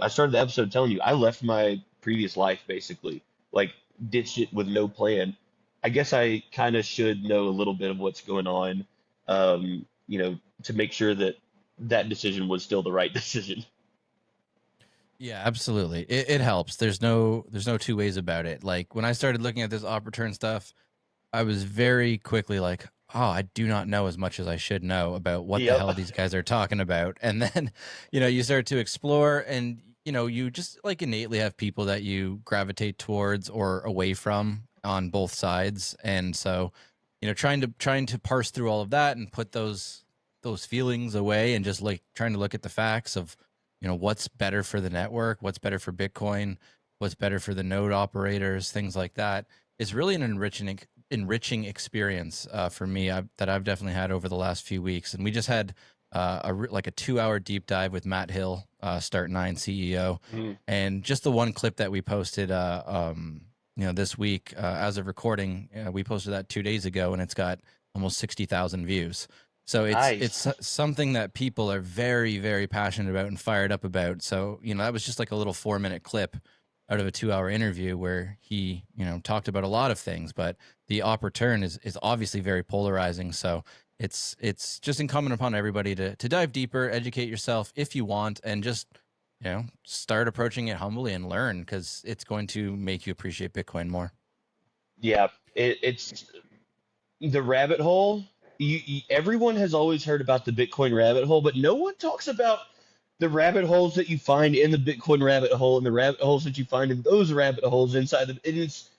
started the episode telling you I left my previous life basically, like, ditched it with no plan. I guess I kind of should know a little bit of what's going on, to make sure that that decision was still the right decision. Yeah, absolutely. It helps. There's no two ways about it. Like when I started looking at this op return stuff, I was very quickly like, oh, I do not know as much as I should know about what the Yep. hell these guys are talking about. And then, you start to explore and, you just like innately have people that you gravitate towards or away from on both sides. And so, trying to parse through all of that and put those feelings away and just like trying to look at the facts of, what's better for the network, what's better for Bitcoin, what's better for the node operators, things like that is really an enriching experience for me that I've definitely had over the last few weeks. And we just had like a 2 hour deep dive with Matt Hill, Start Nine CEO, Mm, and just the one clip that we posted, this week as of recording, we posted that 2 days ago, and it's got almost 60,000 views. So it's nice. something that people are very very passionate about and fired up about. So that was just like a little 4 minute clip out of a 2 hour interview where he talked about a lot of things, but the op return is obviously very polarizing. So it's just incumbent upon everybody to dive deeper, educate yourself if you want, and just start approaching it humbly and learn because it's going to make you appreciate Bitcoin more. Yeah, it's the rabbit hole. Everyone has always heard about the Bitcoin rabbit hole, but no one talks about the rabbit holes that you find in the Bitcoin rabbit hole and the rabbit holes that you find in those rabbit holes inside the. And it's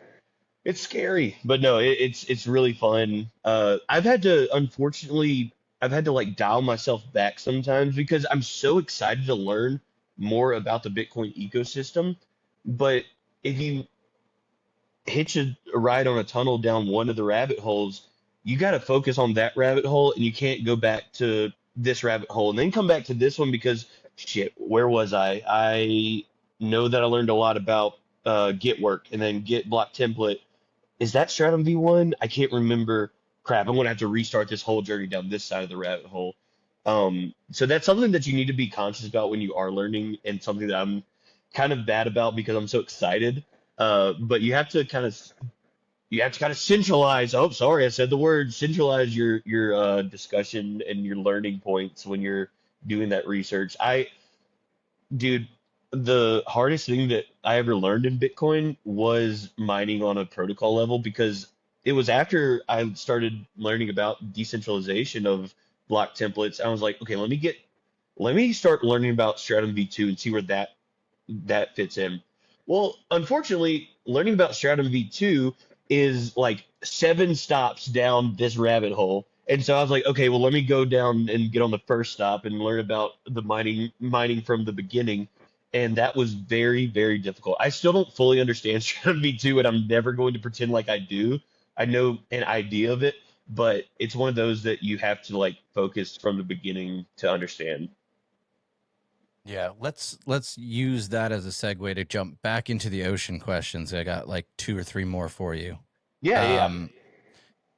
scary, but no, it's really fun. I've had to like dial myself back sometimes because I'm so excited to learn more about the Bitcoin ecosystem. But if you hitch a ride on a tunnel down one of the rabbit holes, you got to focus on that rabbit hole and you can't go back to this rabbit hole and then come back to this one because shit, where was I? I know that I learned a lot about Git work and then Git block template. Is that Stratum V1? I can't remember. Crap, I'm gonna have to restart this whole journey down this side of the rabbit hole. So that's something that you need to be conscious about when you are learning, and something that I'm kind of bad about because I'm so excited. But you have to kind of centralize. Oh, sorry, I said the word. Centralize your discussion and your learning points when you're doing that research. Dude, the hardest thing that I ever learned in Bitcoin was mining on a protocol level because it was after I started learning about decentralization of block templates. I was like, okay, let me start learning about Stratum V2 and see where that fits in. Well, unfortunately, learning about Stratum V2 is like 7 stops down this rabbit hole. And so I was like, okay, well, let me go down and get on the first stop and learn about the mining from the beginning. And that was very, very difficult. I still don't fully understand Stratum V2, and I'm never going to pretend like I do. I know an idea of it, but it's one of those that you have to like focus from the beginning to understand. Yeah, let's use that as a segue to jump back into the ocean questions. I got like two or three more for you. Yeah, yeah, yeah. Um,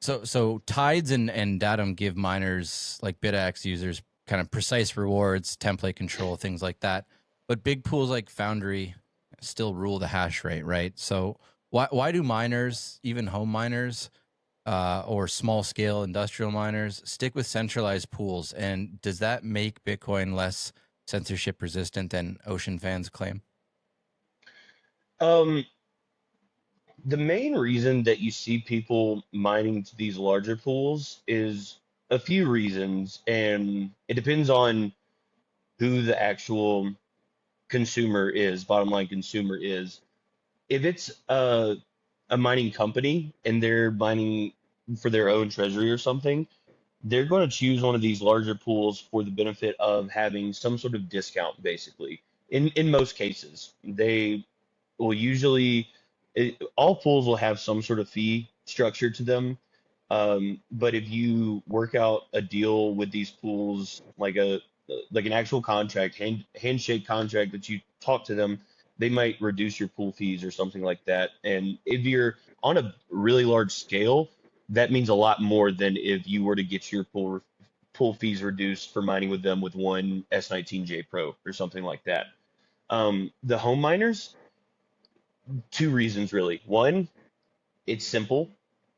so tides and datum give miners like BitX users kind of precise rewards, template control, things like that. But big pools like Foundry still rule the hash rate, right? So why do miners, even home miners, or small scale industrial miners, stick with centralized pools? And does that make Bitcoin less censorship resistant than ocean fans claim? Um, the main reason that you see people mining to these larger pools is a few reasons, and it depends on who the actual consumer is, bottom line consumer is. If it's a mining company and they're mining for their own treasury or something, they're going to choose one of these larger pools for the benefit of having some sort of discount, basically. In most cases, they will usually all pools will have some sort of fee structure to them. But if you work out a deal with these pools, like an actual contract, handshake contract that you talk to them, they might reduce your pool fees or something like that. And if you're on a really large scale, that means a lot more than if you were to get your pool fees reduced for mining with them with one S19J Pro or something like that. The home miners, two reasons really. One, it's simple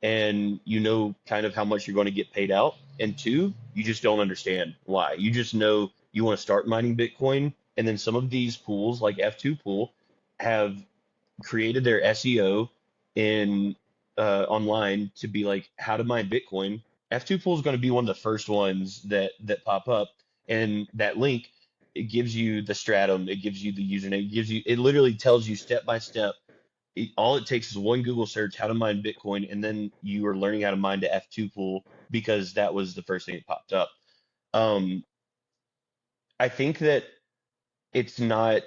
and you know kind of how much you're going to get paid out. And two, you just don't understand why. You just know you want to start mining Bitcoin. And then some of these pools, like F2 Pool, have created their SEO in online to be like how to mine Bitcoin. F2 Pool is going to be one of the first ones that pop up, and that link, it gives you the stratum, it gives you the username, it literally tells you step by step. All it takes is one Google search, how to mine Bitcoin, and then you are learning how to mine the F2 Pool because that was the first thing that popped up. Um, I think that it's not.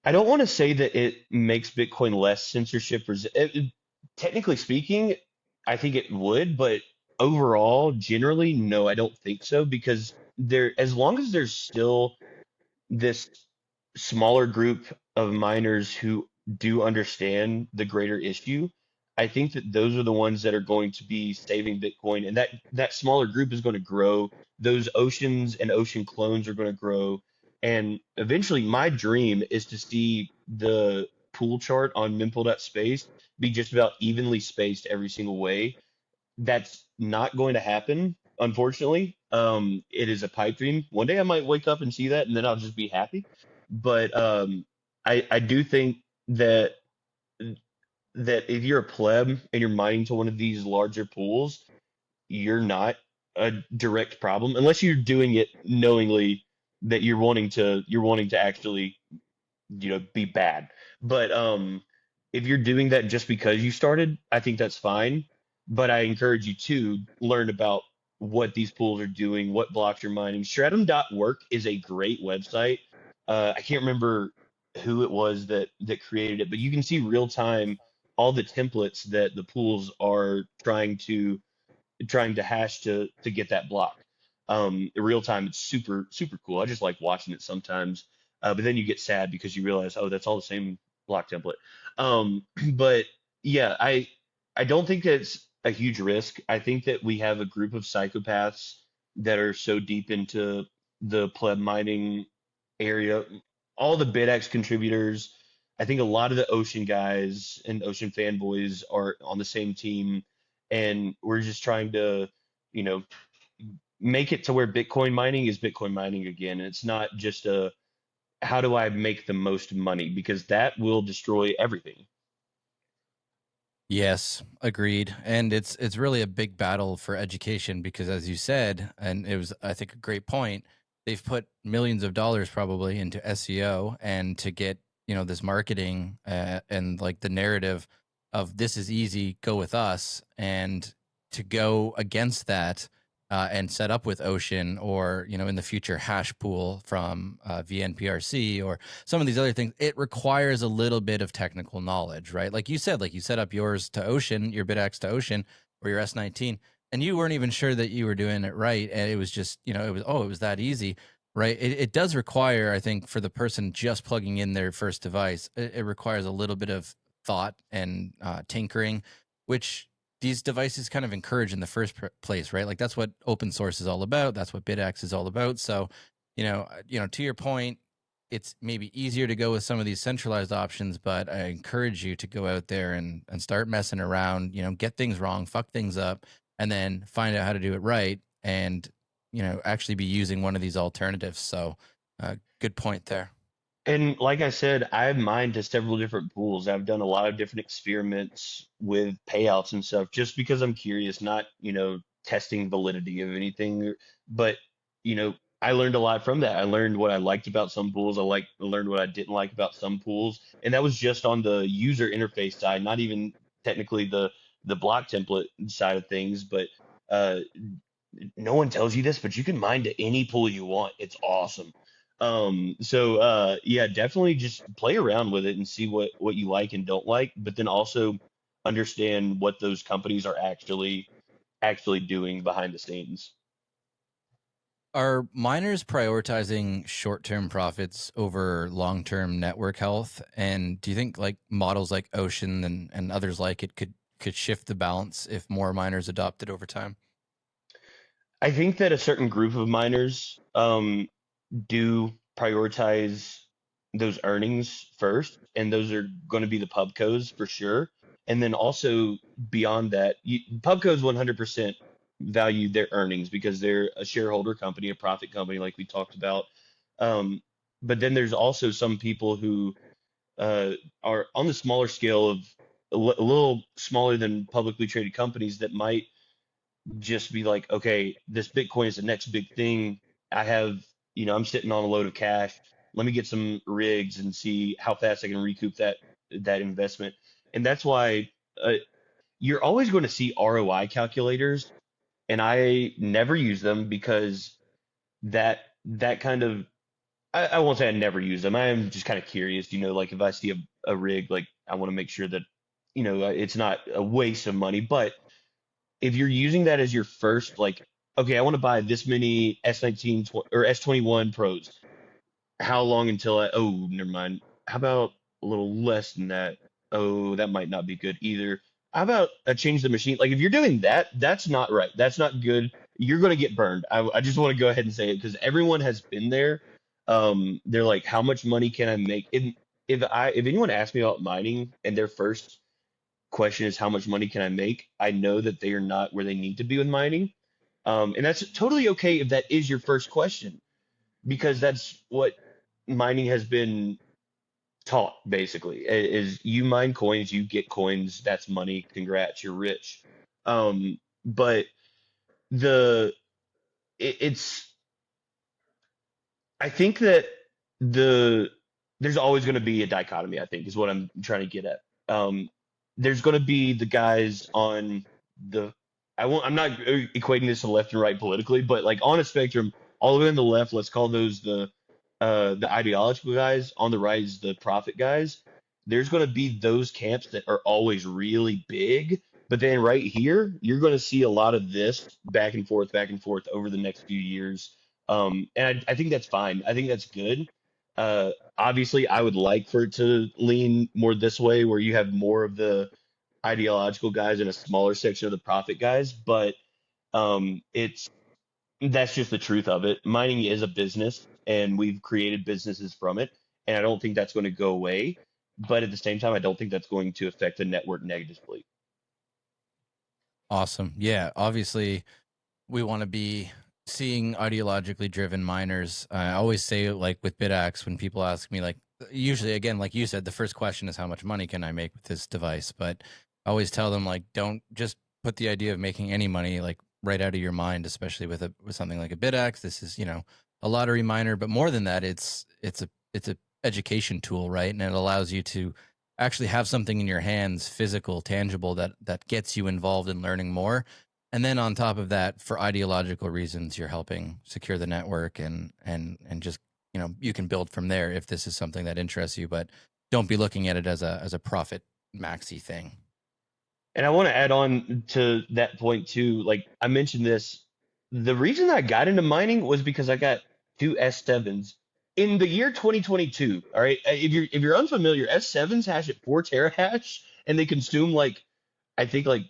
I don't want to say that it makes Bitcoin less censorship. Technically speaking, I think it would, but overall, generally, no, I don't think so because as long as there's still this smaller group of miners who do understand the greater issue, I think that those are the ones that are going to be saving Bitcoin, and that smaller group is going to grow. Those oceans and ocean clones are going to grow, and eventually, my dream is to see the pool chart on mempool.space be just about evenly spaced every single way. That's not going to happen, unfortunately. It is a pipe dream. One day I might wake up and see that, and then I'll just be happy. But I do think that if you're a pleb and you're mining to one of these larger pools, you're not a direct problem unless you're doing it knowingly that you're wanting to actually be bad. But if you're doing that just because you started, I think that's fine. But I encourage you to learn about what these pools are doing, what blocks you're mining. Stratum.work is a great website. I can't remember who it was that created it, but you can see real time all the templates that the pools are trying to hash to get that block. In real time, it's super super cool. I just like watching it sometimes, but then you get sad because you realize, oh, that's all the same block template. But yeah, I don't think it's a huge risk. I think that we have a group of psychopaths that are so deep into the pleb mining area. All the BitX contributors, I think a lot of the Ocean guys and Ocean fanboys are on the same team, and we're just trying to, you know, make it to where Bitcoin mining is Bitcoin mining again. And it's not just a how do I make the most money because that will destroy everything. Yes, agreed. And it's really a big battle for education because as you said, and it was I think a great point, they've put millions of dollars probably into SEO and to get, this marketing and like the narrative of this is easy, go with us, and to go against that and set up with Ocean or, in the future hash pool from VNPRC or some of these other things, it requires a little bit of technical knowledge, right? Like you said, like you set up yours to Ocean, your BitX to Ocean, or your S19, and you weren't even sure that you were doing it right. And it was just, it was that easy, right? It does require, I think, for the person just plugging in their first device, it requires a little bit of thought and tinkering, which these devices kind of encourage in the first place, right? Like that's what open source is all about. That's what BitX is all about. So, to your point, it's maybe easier to go with some of these centralized options, but I encourage you to go out there and start messing around, get things wrong, fuck things up, and then find out how to do it right and, actually be using one of these alternatives. So, good point there. And like I said, I've mined to several different pools. I've done a lot of different experiments with payouts and stuff just because I'm curious, not, testing validity of anything. But I learned a lot from that. I learned what I liked about some pools. I learned what I didn't like about some pools, and that was just on the user interface side, not even technically the block template side of things. But uh, no one tells you this, but you can mine to any pool you want. It's awesome. So yeah, definitely just play around with it and see what you like and don't like, but then also understand what those companies are actually doing behind the scenes. Are miners prioritizing short-term profits over long-term network health? And do you think like models like Ocean and others like it could shift the balance if more miners adopt it over time? I think that a certain group of miners do prioritize those earnings first, and those are going to be the pubcos for sure. And then also beyond that, pubcos 100% value their earnings because they're a shareholder company, a profit company, like we talked about. Um, but then there's also some people who uh, are on the smaller scale of a little smaller than publicly traded companies that might just be like, okay, this Bitcoin is the next big thing. I have, I'm sitting on a load of cash. Let me get some rigs and see how fast I can recoup that investment. And that's why uh, you're always going to see ROI calculators, and I never use them because that kind of I won't say I never use them. I am just kind of curious, like if I see a rig, like I want to make sure that it's not a waste of money. But if you're using that as your first, like, okay, I want to buy this many S19 or S21 Pros. How long until oh, never mind. How about a little less than that? Oh, that might not be good either. How about I change the machine? Like, if you're doing that, that's not right. That's not good. You're going to get burned. I just want to go ahead and say it because everyone has been there. They're like, how much money can I make? And if anyone asks me about mining and their first question is how much money can I make, I know that they are not where they need to be with mining. And that's totally okay if that is your first question, because that's what mining has been taught basically is you mine coins, you get coins, that's money, congrats, you're rich. But the it's I think that the there's always going to be a dichotomy, I think, is what I'm trying to get at. Um, there's going to be the guys on the I'm not equating this to left and right politically, but like on a spectrum, all the way on the left, let's call those the ideological guys. On the right is the profit guys. There's going to be those camps that are always really big, but then right here, you're going to see a lot of this back and forth over the next few years. And I think that's fine. I think that's good. Obviously, I would like for it to lean more this way, where you have more of the ideological guys and a smaller section of the profit guys. But it's that's just the truth of it. Mining is a business, and we've created businesses from it, and I don't think that's going to go away. But at the same time, I don't think that's going to affect the network negatively. Awesome. Yeah, obviously we want to be seeing ideologically driven miners. I always say, like with BitAxe, when people ask me, like, usually, again, like you said, the first question is how much money can I make with this device? But I always tell them, like, don't just put the idea of making any money like right out of your mind, especially with something like a BitAxe. This is, a lottery miner, but more than that, it's a education tool, right? And it allows you to actually have something in your hands, physical, tangible, that gets you involved in learning more. And then on top of that, for ideological reasons, you're helping secure the network and just, you can build from there if this is something that interests you, but don't be looking at it as a profit maxi thing. And I want to add on to that point too. Like I mentioned this, the reason I got into mining was because I got two S7s in the year 2022. All right, if you're unfamiliar, S7s hash at 4 terahash, and they consume like I think like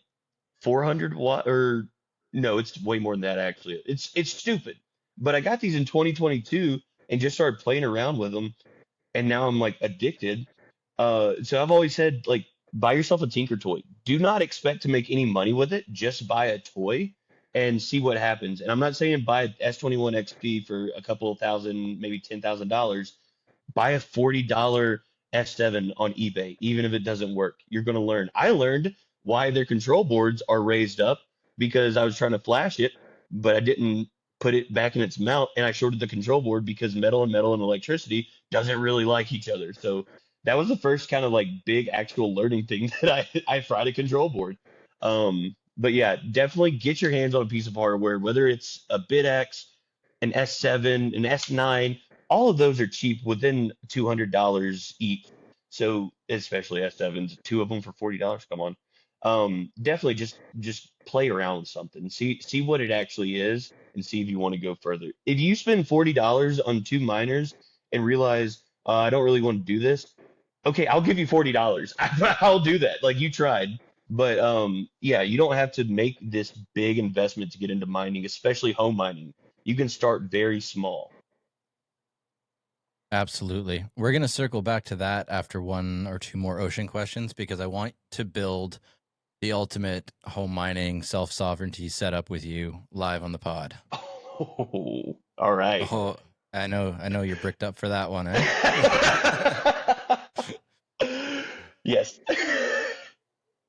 400 watt or no, it's way more than that actually. It's stupid. But I got these in 2022 and just started playing around with them, and now I'm like addicted. So I've always said, like, buy yourself a Tinker toy. Do not expect to make any money with it. Just buy a toy and see what happens. And I'm not saying buy a S21 XP for a couple of thousand, maybe $10,000. Buy a $40 S7 on eBay, even if it doesn't work. You're going to learn. I learned why their control boards are raised up because I was trying to flash it, but I didn't put it back in its mount, and I shorted the control board because metal and electricity doesn't really like each other. So that was the first kind of like big actual learning thing that I fried a control board. But yeah, definitely get your hands on a piece of hardware, whether it's a BitX, an S7, an S9. All of those are cheap, within $200 each. So especially S7s, two of them for $40. Come on. Definitely just play around with something. See what it actually is and see if you want to go further. If you spend $40 on two miners and realize I don't really want to do this, okay, I'll give you $40. I'll do that. Like, you tried. But yeah, you don't have to make this big investment to get into mining, especially home mining. You can start very small. Absolutely. We're going to circle back to that after one or two more ocean questions because I want to build the ultimate home mining self sovereignty setup with you live on the pod. Oh, all right. Oh, I know you're bricked up for that one, eh? Yes.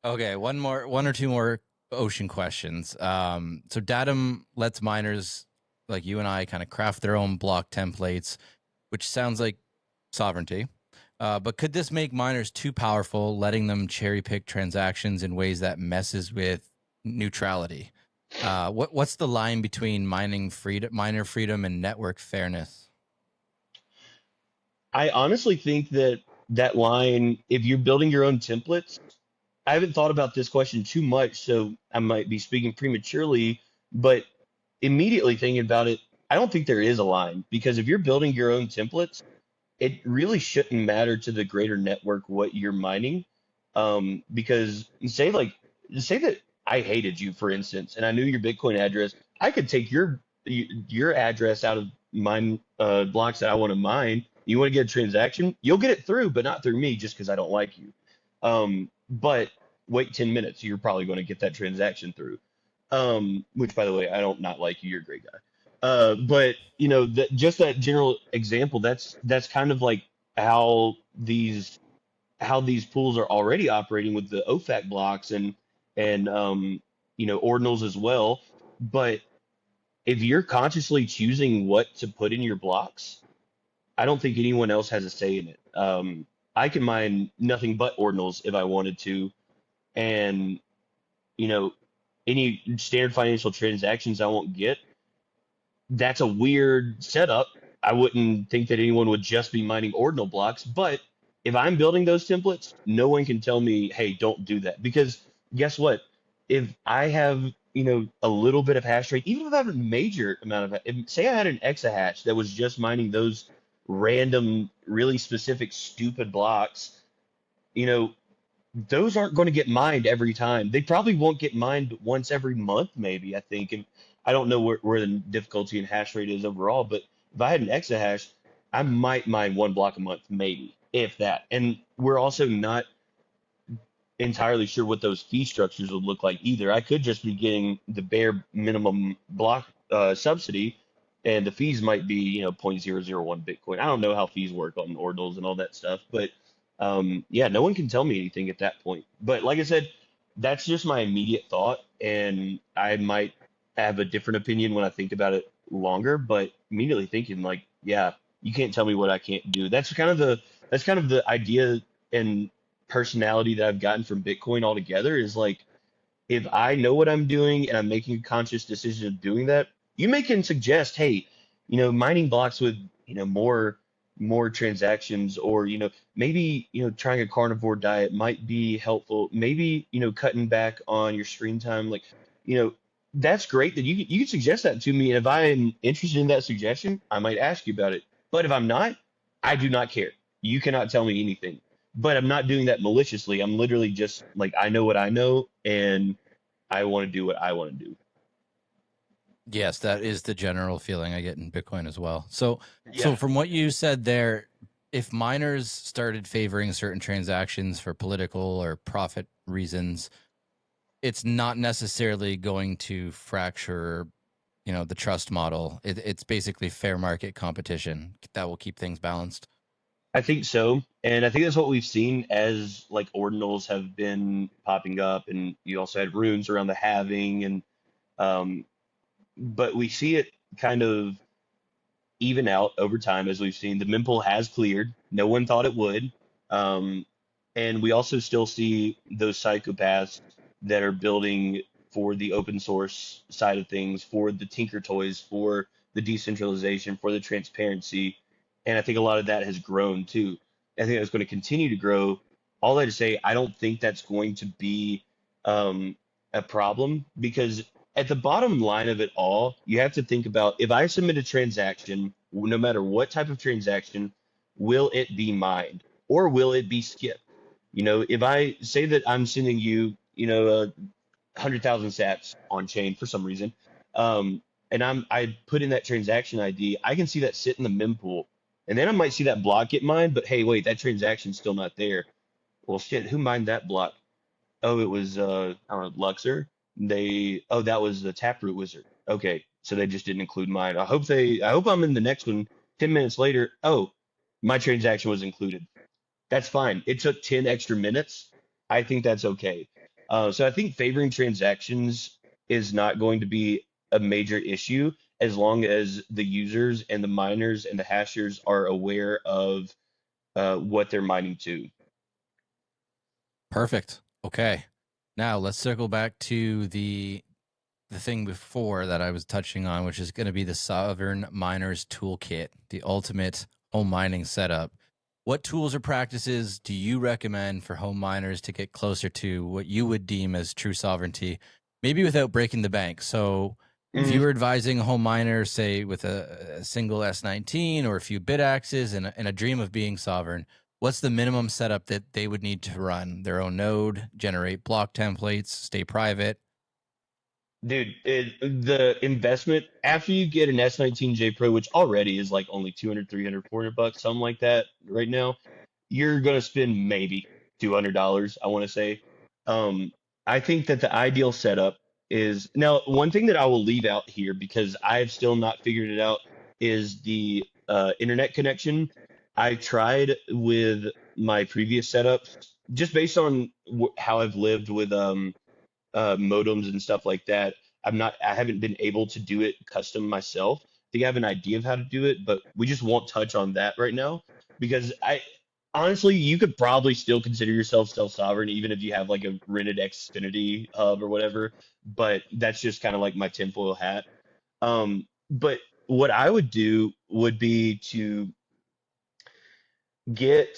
Okay, one or two more ocean questions. So Datum lets miners like you and I kind of craft their own block templates, which sounds like sovereignty. But could this make miners too powerful, letting them cherry pick transactions in ways that messes with neutrality? What's the line between miner freedom, and network fairness? I honestly think that that line, if you're building your own templates, I haven't thought about this question too much, so I might be speaking prematurely, but immediately thinking about it, I don't think there is a line, because if you're building your own templates, it really shouldn't matter to the greater network what you're mining. Because say that I hated you, for instance, and I knew your Bitcoin address, I could take your address out of mine blocks that I want to mine. You want to get a transaction, you'll get it through, but not through me, just because I don't like you. But wait 10 minutes, you're probably going to get that transaction through. Which, by the way, I don't not like you. You're a great guy. But that, just that general example, that's kind of like how these pools are already operating with the OFAC blocks and ordinals as well. But if you're consciously choosing what to put in your blocks, I don't think anyone else has a say in it. I can mine nothing but ordinals if I wanted to, and you know, any standard financial transactions I won't get. That's a weird setup. I wouldn't think that anyone would just be mining ordinal blocks, but if I'm building those templates, no one can tell me, hey, don't do that. Because guess what? If I have, a little bit of hash rate, even if I have a major amount of, say I had an exahash that was just mining those random, really specific, stupid blocks, you know, those aren't going to get mined every time. They probably won't get mined once every month, maybe, I think. And I don't know where the difficulty and hash rate is overall, but if I had an exahash, I might mine one block a month, maybe, if that. And we're also not entirely sure what those fee structures would look like either. I could just be getting the bare minimum block subsidy, and the fees might be, 0.001 Bitcoin. I don't know how fees work on ordinals and all that stuff, but yeah, no one can tell me anything at that point. But like I said, that's just my immediate thought, and I might have a different opinion when I think about it longer. But immediately thinking like, yeah, you can't tell me what I can't do. That's kind of the idea and personality that I've gotten from Bitcoin altogether, is like, if I know what I'm doing and I'm making a conscious decision of doing that, you may can suggest, hey, mining blocks with, more transactions, or, maybe, trying a carnivore diet might be helpful. Maybe, cutting back on your screen time. Like, you know, that's great that you can suggest that to me. And if I'm interested in that suggestion, I might ask you about it. But if I'm not, I do not care. You cannot tell me anything. But I'm not doing that maliciously. I'm literally just like, I know what I know, and I want to do what I want to do. Yes, that is the general feeling I get in Bitcoin as well. So Yeah. from what you said there, if miners started favoring certain transactions for political or profit reasons, it's not necessarily going to fracture, the trust model. It's basically fair market competition that will keep things balanced. I think so. And I think that's what we've seen as like ordinals have been popping up. And you also had runes around the halving. And Um, but we see it kind of even out over time, as we've seen. The mempool has cleared. No one thought it would. Um, and we also still see those psychopaths that are building for the open source side of things, for the Tinker Toys, for the decentralization, for the transparency. And I think a lot of that has grown too. I think that's going to continue to grow. All that to say, I don't think that's going to be um, a problem because at the bottom line of it all, you have to think about if I submit a transaction, no matter what type of transaction, will it be mined or will it be skipped? You know, if I say that I'm sending you, 100,000 sats on chain for some reason, um, and I put in that transaction ID, I can see that sit in the mempool, and then I might see that block get mined, but hey, wait, that transaction's still not there. Well, shit, who mined that block? Oh, it was I don't know, Luxor. That was the Taproot Wizard. Okay, so they just didn't include mine. I hope I'm in the next one. 10 minutes later, oh, my transaction was included. That's fine. It took 10 extra minutes. I think that's okay. So I think favoring transactions is not going to be a major issue as long as the users and the miners and the hashers are aware of what they're mining to. Perfect. Okay. Now let's circle back to the thing before that I was touching on, which is going to be the Sovereign Miners Toolkit, the ultimate home mining setup. What tools or practices do you recommend for home miners to get closer to what you would deem as true sovereignty, maybe without breaking the bank? So, if you Mhm. were advising a home miner, say with a single S19 or a few bit axes and a dream of being sovereign, what's the minimum setup that they would need to run their own node, generate block templates, stay private? Dude, the investment after you get an S19J Pro, which already is like only 200, 300, $400, something like that right now, you're gonna spend maybe $200, I want to say. Um, I think that the ideal setup is now one thing that I will leave out here because I've still not figured it out is the internet connection. I tried with my previous setups just based on how I've lived with modems and stuff like that. I haven't been able to do it custom myself. I think I have an idea of how to do it, but we just won't touch on that right now because honestly, you could probably still consider yourself self-sovereign even if you have like a rented Xfinity hub or whatever. But that's just kind of like my tinfoil hat. But what I would do would be to get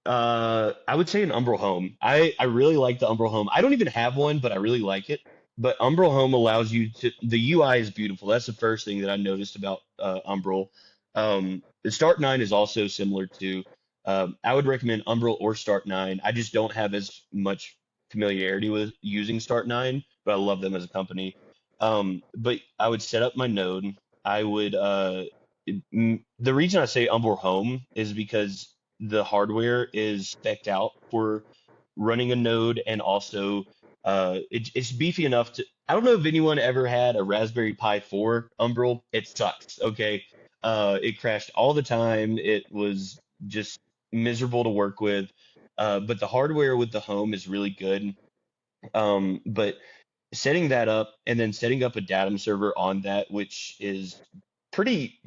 I would say an Umbral Home. I really like the Umbral Home. I don't even have one, but I really like it. But Umbral Home allows you to. The UI is beautiful. That's the first thing that I noticed about Umbral. The Start 9 is also similar to. I would recommend Umbral or Start 9. I just don't have as much familiarity with using Start 9, but I love them as a company. But I would set up my node. I would. The reason I say Umbral Home is because the hardware is spec'd out for running a node and also it's beefy enough to I don't know if anyone ever had a Raspberry Pi 4 Umbral. It sucks. Okay. It crashed all the time. It was just miserable to work with. But the hardware with the home is really good. But setting that up and then setting up a datum server on that, which is pretty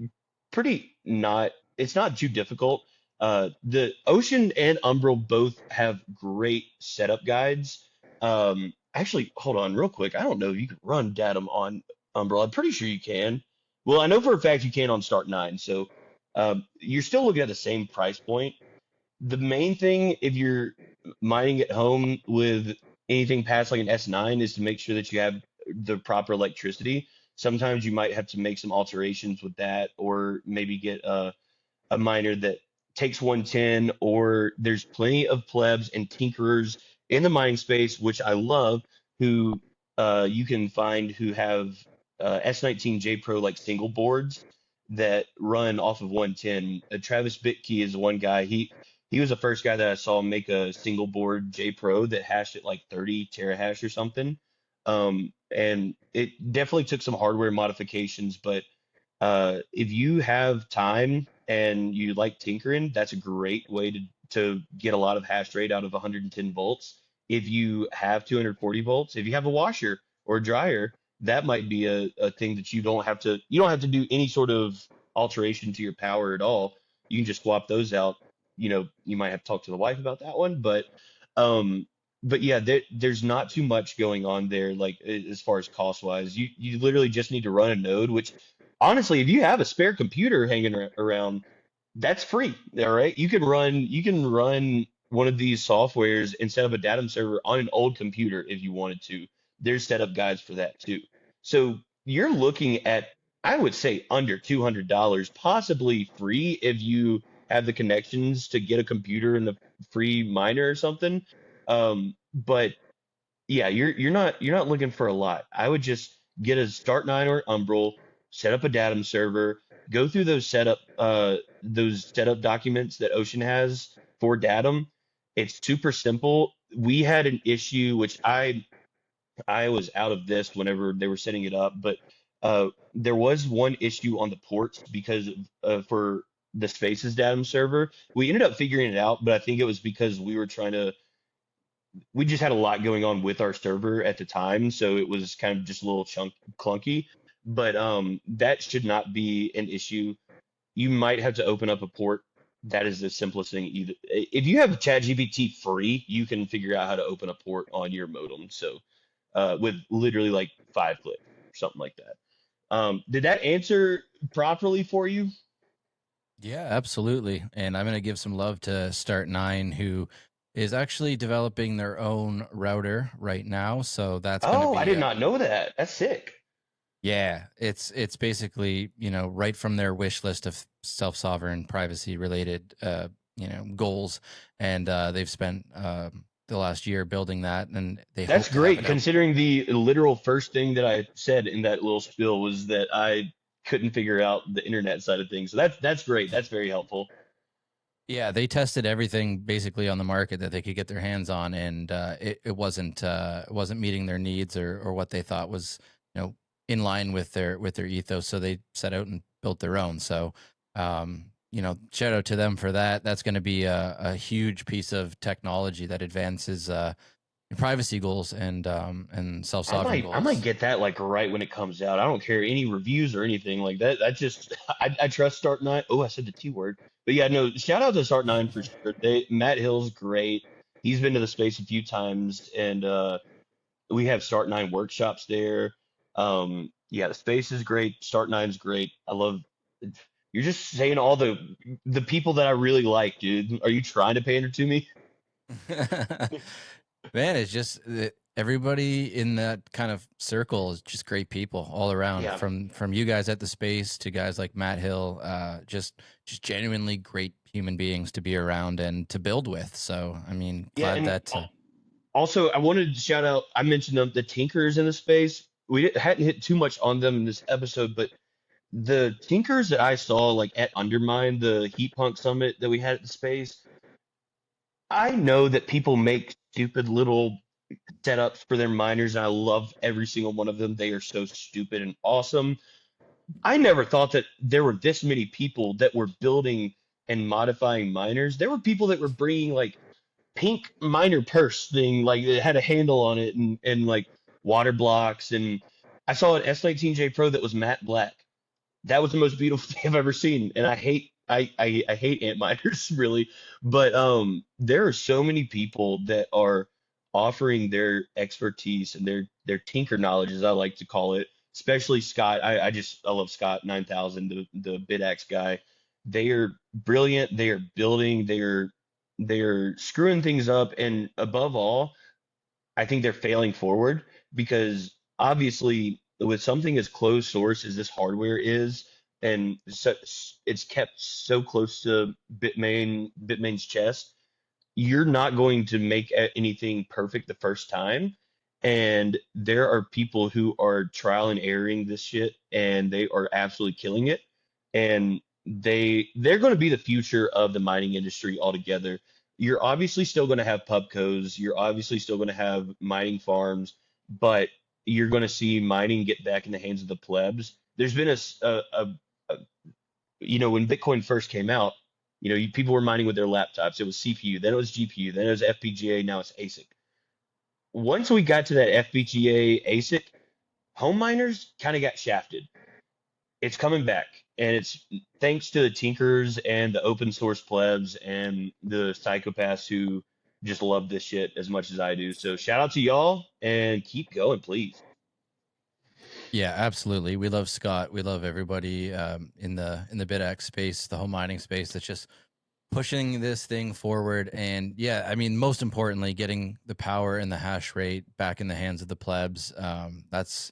not it's not too difficult. The Ocean and Umbral both have great setup guides. Actually, hold on real quick. I don't know if you can run datum on Umbral. I'm pretty sure you can. Well, I know for a fact you can on Start 9. So you're still looking at the same price point. The main thing if you're mining at home with anything past like an S9 is to make sure that you have the proper electricity. Sometimes you might have to make some alterations with that or maybe get a miner that takes 110, or there's plenty of plebs and tinkerers in the mining space, which I love, who you can find who have S19J Pro like single boards that run off of 110. Travis Bitkey is one guy. He was the first guy that I saw make a single board J Pro that hashed at like 30 terahash or something. And it definitely took some hardware modifications, but if you have time and you like tinkering, that's a great way to get a lot of hash rate out of 110 volts. If you have 240 volts, if you have a washer, or a dryer, that might be a thing that you don't have to do any sort of alteration to your power at all. You can just swap those out. You might have to talk to the wife about that one, um but yeah, there's not too much going on there, like as far as cost wise. You literally just need to run a node, which honestly, if you have a spare computer hanging around, that's free. All right. You can run one of these softwares and set up a Datum server on an old computer if you wanted to. There's setup guides for that too. So you're looking at, I would say, under $200, possibly free if you have the connections to get a computer and the free miner or something. But yeah, you're not looking for a lot. I would just get a Start 9 or Umbrel, set up a Datum server, go through those setup documents that Ocean has for Datum. It's super simple. We had an issue, which I was out of this whenever they were setting it up, but there was one issue on the ports because for the Spaces Datum server. We ended up figuring it out, but I think it was because we just had a lot going on with our server at the time, so it was kind of just a little chunk clunky. But that should not be an issue. You might have to open up a port. That is the simplest thing. Either if you have ChatGPT free, you can figure out how to open a port on your modem. So with literally like 5 clicks or something like that. Did that answer properly for you? Yeah, absolutely. And I'm going to give some love to Start 9, who is actually developing their own router right now. So that's going to Oh, I be did not know that. That's sick. yeah, it's basically, right from their wish list of self-sovereign privacy related goals, and they've spent the last year building that, and they That's hope to have great, it out. considering the literal first thing that I said in that little spiel was that I couldn't figure out the internet side of things. So that's great. That's very helpful. Yeah, they tested everything basically on the market that they could get their hands on, and it wasn't meeting their needs or what they thought was in line with their ethos. So they set out and built their own. So shout out to them for that. That's going to be a huge piece of technology that advances privacy goals and self I sovereign might I might goals. get that like right when it comes out. I don't care any reviews or anything like that. I just I trust Start Nine. Oh, I said the T word. But yeah, no, shout out to Start Nine for sure. Matt Hill's great. He's been to the space a few times, and we have Start Nine workshops there. Yeah, the space is great. Start Nine's great. I love. You're just saying all the people that I really like, dude. Are you trying to pander to me? Man, it's just that everybody in that kind of circle is just great people all around. Yeah, From you guys at the space to guys like Matt Hill, just genuinely great human beings to be around and to build with. So, I mean, yeah, glad and that. also I wanted to shout out. I mentioned them, the Tinkers in the space. Hadn't hit too much on them in this episode, but the Tinkers that I saw like at Undermine, the Heat Punk Summit that we had at the space. I know that people make stupid little setups for their miners, and I love every single one of them. They are so stupid and awesome. I never thought that there were this many people that were building and modifying miners. There were people that were bringing like pink miner purse thing, like it had a handle on it, and like water blocks. And I saw an S19J Pro that was matte black. That was the most beautiful thing I've ever seen. And I hate ant miners really, but there are so many people that are offering their expertise and their tinker knowledge, as I like to call it. Especially Scott. I love Scott 9000, the BitAxe guy. They are brilliant. They are building. They are screwing things up, and above all, I think they're failing forward because obviously with something as closed source as this hardware is, and so it's kept so close to Bitmain's chest, you're not going to make anything perfect the first time. And there are people who are trial and erroring this shit, and they are absolutely killing it. And they're going to be the future of the mining industry altogether. You're obviously still going to have pubcos, you're obviously still going to have mining farms, but you're going to see mining get back in the hands of the plebs. There's been a when Bitcoin first came out, people were mining with their laptops. It was CPU, then it was GPU, then it was FPGA, now it's ASIC. Once we got to that FPGA ASIC, home miners kind of got shafted. It's coming back, and it's thanks to the tinkers and the open source plebs and the psychopaths who just love this shit as much as I do. So shout out to y'all and keep going, please. Yeah, absolutely. We love Scott. We love everybody in the BitX space, the home mining space. That's just pushing this thing forward. And yeah, I mean, most importantly, getting the power and the hash rate back in the hands of the plebs. That's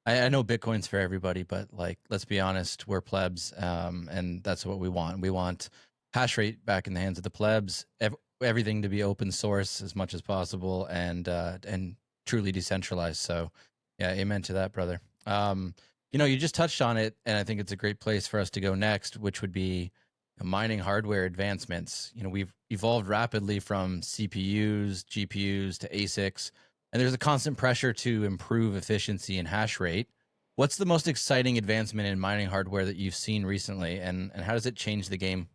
I know Bitcoin's for everybody, but like, let's be honest, we're plebs, and that's what we want. We want hash rate back in the hands of the plebs. Everything to be open source as much as possible, and truly decentralized. So, yeah, amen to that, brother. You just touched on it, and I think it's a great place for us to go next, which would be mining hardware advancements. We've evolved rapidly from CPUs, GPUs to ASICs, and there's a constant pressure to improve efficiency and hash rate. What's the most exciting advancement in mining hardware that you've seen recently, and how does it change the game?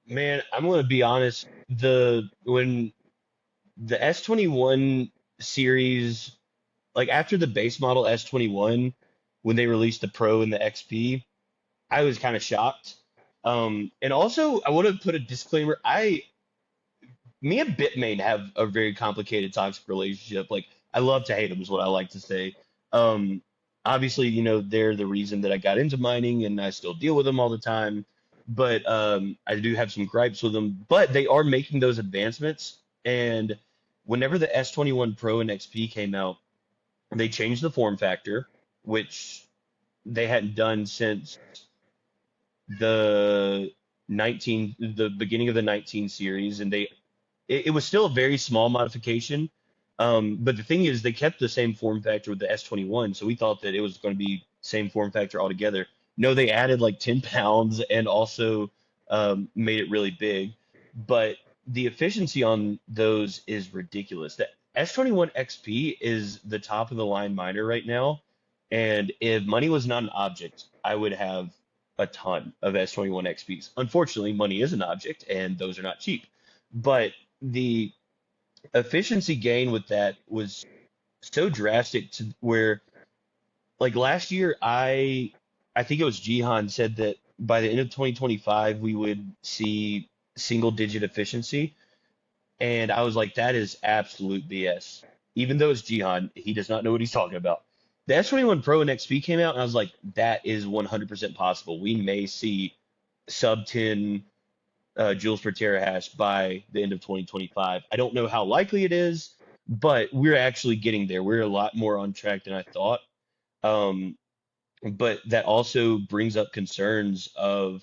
Man, I'm gonna be honest. When the S21 series, like after the base model S21, when they released the Pro and the XP, I was kind of shocked. And also, I want to put a disclaimer. Me and Bitmain have a very complicated toxic relationship. Like I love to hate them is what I like to say. Um, Obviously, they're the reason that I got into mining and I still deal with them all the time. But I do have some gripes with them. But they are making those advancements. And whenever the S21 Pro and XP came out, they changed the form factor, which they hadn't done since the beginning of the 19 series, and it was still a very small modification. But the thing is, they kept the same form factor with the S21, so we thought that it was going to be same form factor altogether. No, they added like 10 pounds and also made it really big. But the efficiency on those is ridiculous. The S21 XP is the top of the line miner right now. And if money was not an object, I would have a ton of S21 XPs. Unfortunately, money is an object, and those are not cheap. But the efficiency gain with that was so drastic to where like last year I think it was Jihan said that by the end of 2025 we would see single digit efficiency, and I was like, that is absolute BS. Even though it's Jihan, he does not know what he's talking about. The S21 Pro and XP came out and I was like, that is 100% possible. We may see sub 10 joules per terahash by the end of 2025. I don't know how likely it is, but we're actually getting there. We're a lot more on track than I thought. Um, but that also brings up concerns of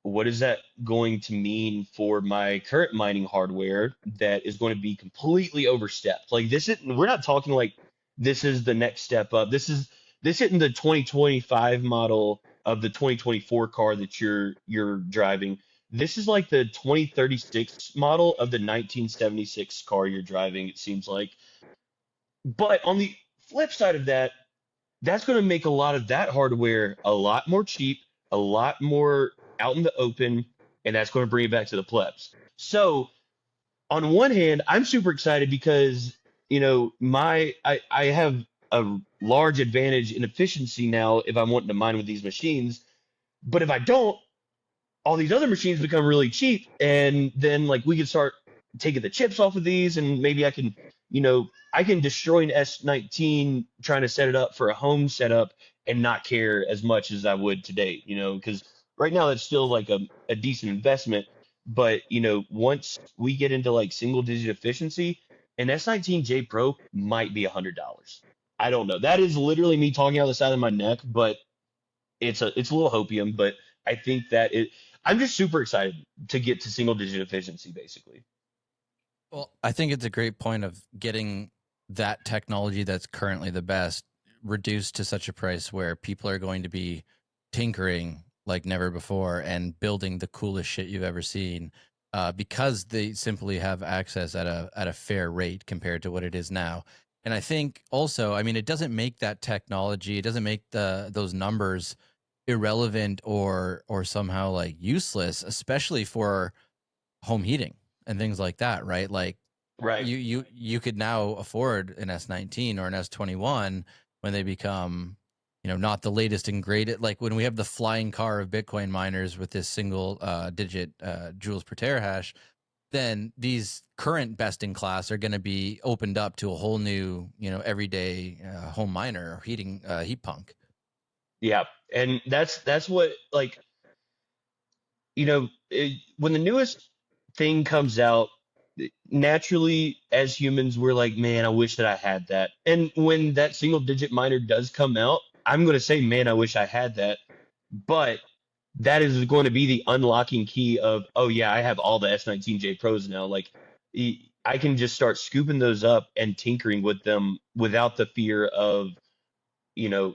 what is that going to mean for my current mining hardware that is going to be completely overstepped? Like this is we're not talking like this is the next step up. This isn't the 2025 model of the 2024 car that you're driving. This is like the 2036 model of the 1976 car you're driving, it seems like. But on the flip side of that, that's going to make a lot of that hardware a lot more cheap, a lot more out in the open, and that's going to bring it back to the plebs. So on one hand, I'm super excited because I have a large advantage in efficiency now if I'm wanting to mine with these machines. But if I don't, all these other machines become really cheap, and then like we can start taking the chips off of these, and maybe I can destroy an S19 trying to set it up for a home setup and not care as much as I would today, because right now that's still like a decent investment. But once we get into like single digit efficiency, an S19J Pro might be $100. I don't know. That is literally me talking out the side of my neck, but it's a little hopium, but I think that I'm just super excited to get to single digit efficiency basically. Well, I think it's a great point of getting that technology that's currently the best reduced to such a price where people are going to be tinkering like never before and building the coolest shit you've ever seen, because they simply have access at a fair rate compared to what it is now. And I think also, I mean, it doesn't make that technology, it doesn't make those numbers irrelevant or somehow like useless, especially for home heating and things like that, right? Like Right. You could now afford an S19 or an S21 when they become, not the latest and greatest. Like when we have the flying car of Bitcoin miners with this single digit joules per terahash, then these current best in class are going to be opened up to a whole new, everyday home miner or heat punk. Yeah. And that's what, like, when the newest thing comes out, naturally as humans, we're like, man, I wish that I had that. And when that single digit miner does come out, I'm going to say, man, I wish I had that. But that is going to be the unlocking key of, oh yeah, I have all the S19J Pros now. Like, I can just start scooping those up and tinkering with them without the fear of,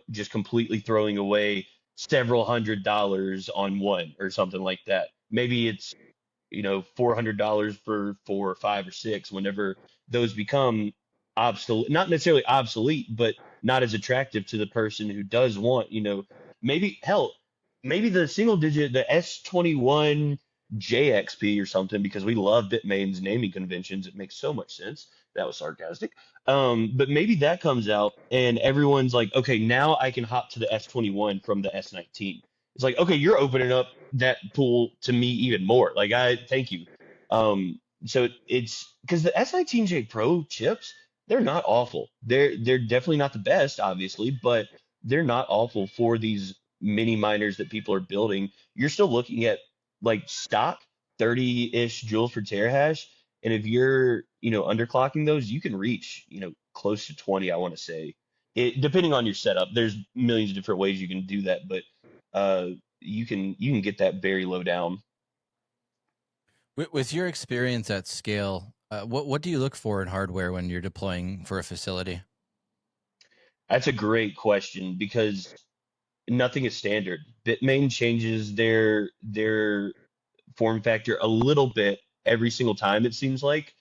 just completely throwing away several $100s on one or something like that. Maybe it's $400 for 4 or 5 or 6 whenever those become obsolete, not necessarily obsolete, but not as attractive to the person who does want, maybe hell, maybe the single digit, the S21 JXP or something, because we love Bitmain's naming conventions. It makes so much sense. That was sarcastic. But maybe that comes out and everyone's like, okay, now I can hop to the S21 from the S19. It's like, okay, you're opening up that pool to me even more. Like, I thank you. So it's because the S19J Pro chips, they're not awful. They're definitely not the best, obviously, but they're not awful for these mini miners that people are building. You're still looking at like stock 30-ish joules per terahash. And if you're, underclocking those, you can reach, close to 20, I want to say. It depending on your setup. There's millions of different ways you can do that, but uh you can get that very low down. With your experience at scale, what do you look for in hardware when you're deploying for a facility? That's a great question because nothing is standard. Bitmain changes their form factor a little bit every single time, it seems like.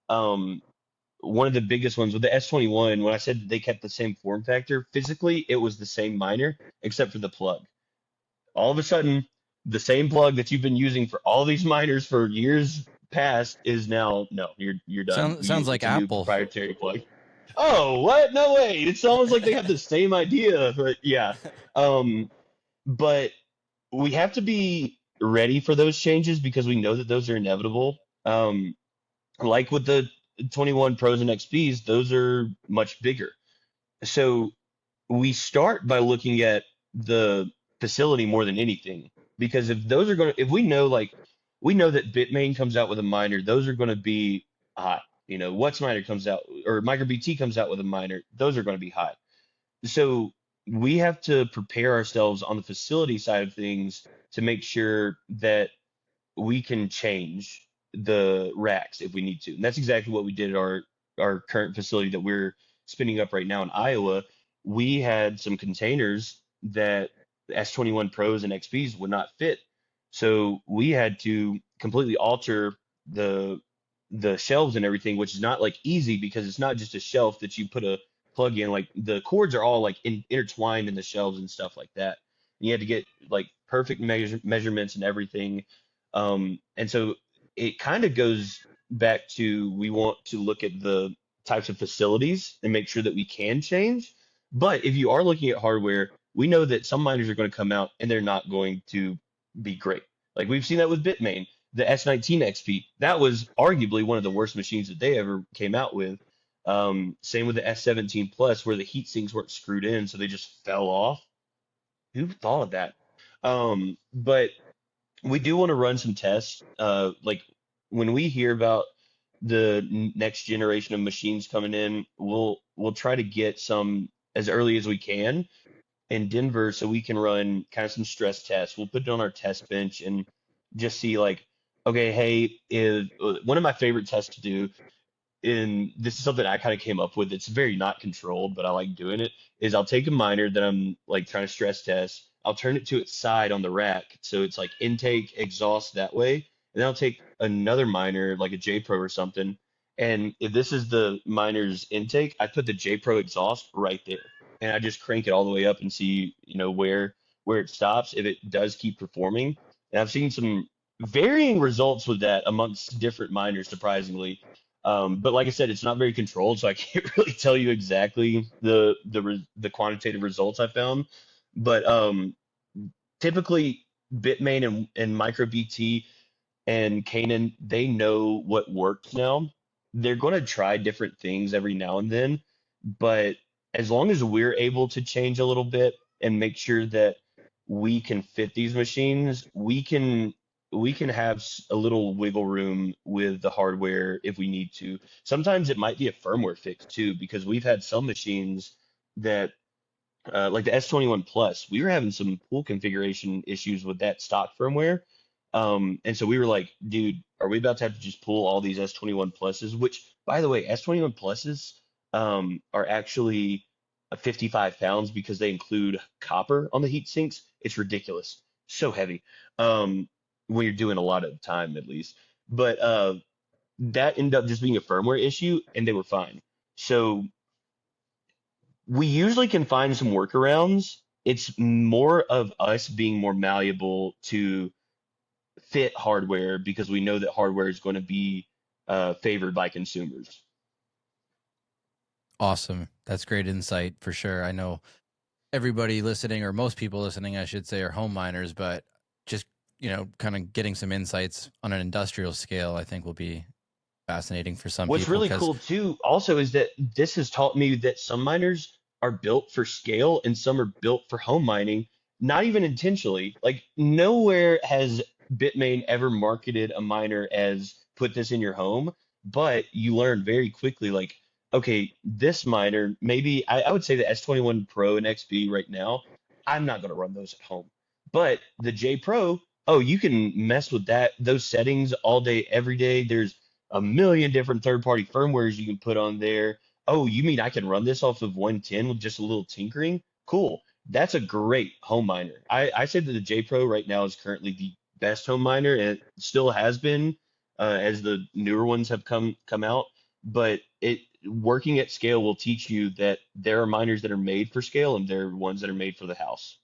Um, One of the biggest ones with the S21, when I said that they kept the same form factor, physically it was the same miner except for the plug. All of a sudden, the same plug that you've been using for all these miners for years past is now, no, you're done. Sounds like It's a new Apple. proprietary plug. Oh, what? No way. It's almost like they have the same idea, but yeah. Um, but we have to be ready for those changes because we know that those are inevitable. Like with the 21 Pros and XPs, those are much bigger. So we start by looking at the facility more than anything because if we know, like, we know that Bitmain comes out with a miner, those are going to be hot. What's miner comes out, or MicroBT comes out with a miner, those are going to be hot. So we have to prepare ourselves on the facility side of things to make sure that we can change the racks if we need to. And that's exactly what we did at our current facility that we're spinning up right now in Iowa. We had some containers that S21 Pros and XPs would not fit. So we had to completely alter the the shelves and everything, which is not like easy because it's not just a shelf that you put a plug in. Like the cords are all like intertwined in the shelves and stuff like that. And you had to get like perfect measurements and everything. And so it kind of goes back to, we want to look at the types of facilities and make sure that we can change. But if you are looking at hardware, we know that some miners are going to come out and they're not going to be great. Like we've seen that with Bitmain, the S19 XP. That was arguably one of the worst machines that they ever came out with. Same with the S17 Plus, where the heat sinks weren't screwed in, so they just fell off. Who thought of that? But we do want to run some tests. Like when we hear about the next generation of machines coming in, we'll try to get some as early as we can in Denver so we can run kind of some stress tests. We'll put it on our test bench and just see like, okay, hey, is one of my favorite tests to do, and this is something I kind of came up with. It's very not controlled, but I like doing it. Is I'll take a miner that I'm like trying to stress test. I'll turn it to its side on the rack, so it's like intake, exhaust that way. And then I'll take another miner like a J Pro or something. And if this is the miner's intake, I put the J Pro exhaust right there, and I just crank it all the way up and see, where it stops if it does keep performing. And I've seen some varying results with that amongst different miners, surprisingly. But like I said, it's not very controlled, so I can't really tell you exactly the quantitative results I found. But typically, Bitmain and MicroBT and Kanan, they know what works now. They're going to try different things every now and then, but as long as we're able to change a little bit and make sure that we can fit these machines, we can have a little wiggle room with the hardware if we need to. Sometimes it might be a firmware fix too, because we've had some machines that like the S21 Plus, we were having some pool configuration issues with that stock firmware. And so we were like, dude, are we about to have to just pull all these S21 Pluses? Which, by the way, S21 Pluses are actually 55 pounds because they include copper on the heat sinks. It's ridiculous. So heavy. When you're doing a lot of time, at least. But that ended up just being a firmware issue, and they were fine. So we usually can find some workarounds. It's more of us being more malleable to fit hardware because we know that hardware is going to be favored by consumers. Awesome. That's great insight for sure. I know everybody listening, or most people listening, I should say, are home miners, but just, kind of getting some insights on an industrial scale, I think will be fascinating for some What's people really because cool too, also, is that this has taught me that some miners are built for scale and some are built for home mining, not even intentionally. Like, nowhere has Bitmain ever marketed a miner as put this in your home, but you learn very quickly, like, okay, this miner, maybe I would say the S21 Pro and XP right now, I'm not going to run those at home. But the J Pro, oh, you can mess with those settings all day, every day. There's a million different third-party firmwares you can put on there. Oh, you mean I can run this off of 110 with just a little tinkering? Cool. That's a great home miner. I say that the J Pro right now is currently the best home miner, and it still has been as the newer ones have come out. But it working at scale will teach you that there are miners that are made for scale and there are ones that are made for the house.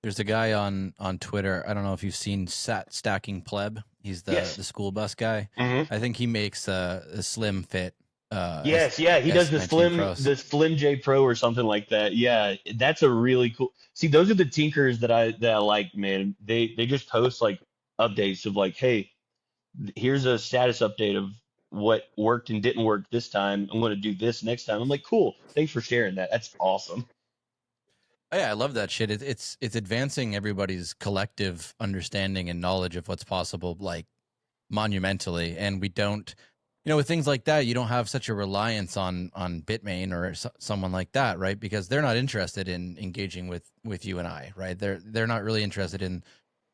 there's a guy on Twitter. I don't know if you've seen Stacking Pleb. He's the Yes. school bus guy. Hmm. I think he makes a slim fit S Yes, yeah, he does the S19 Slim, Pros. the Slim J Pro or something like that. Yeah, that's a really cool. See, those are the tinkers that I like, man. They just post like updates of like, hey, here's a status update of what worked and didn't work this time. I'm going to do this next time. I'm like, cool. Thanks for sharing that. That's awesome. Oh, yeah, I love that shit. It's advancing everybody's collective understanding and knowledge of what's possible, like monumentally. And we don't, with things like that, you don't have such a reliance on Bitmain or someone like that, right? Because they're not interested in engaging with you and I, right? They're not really interested in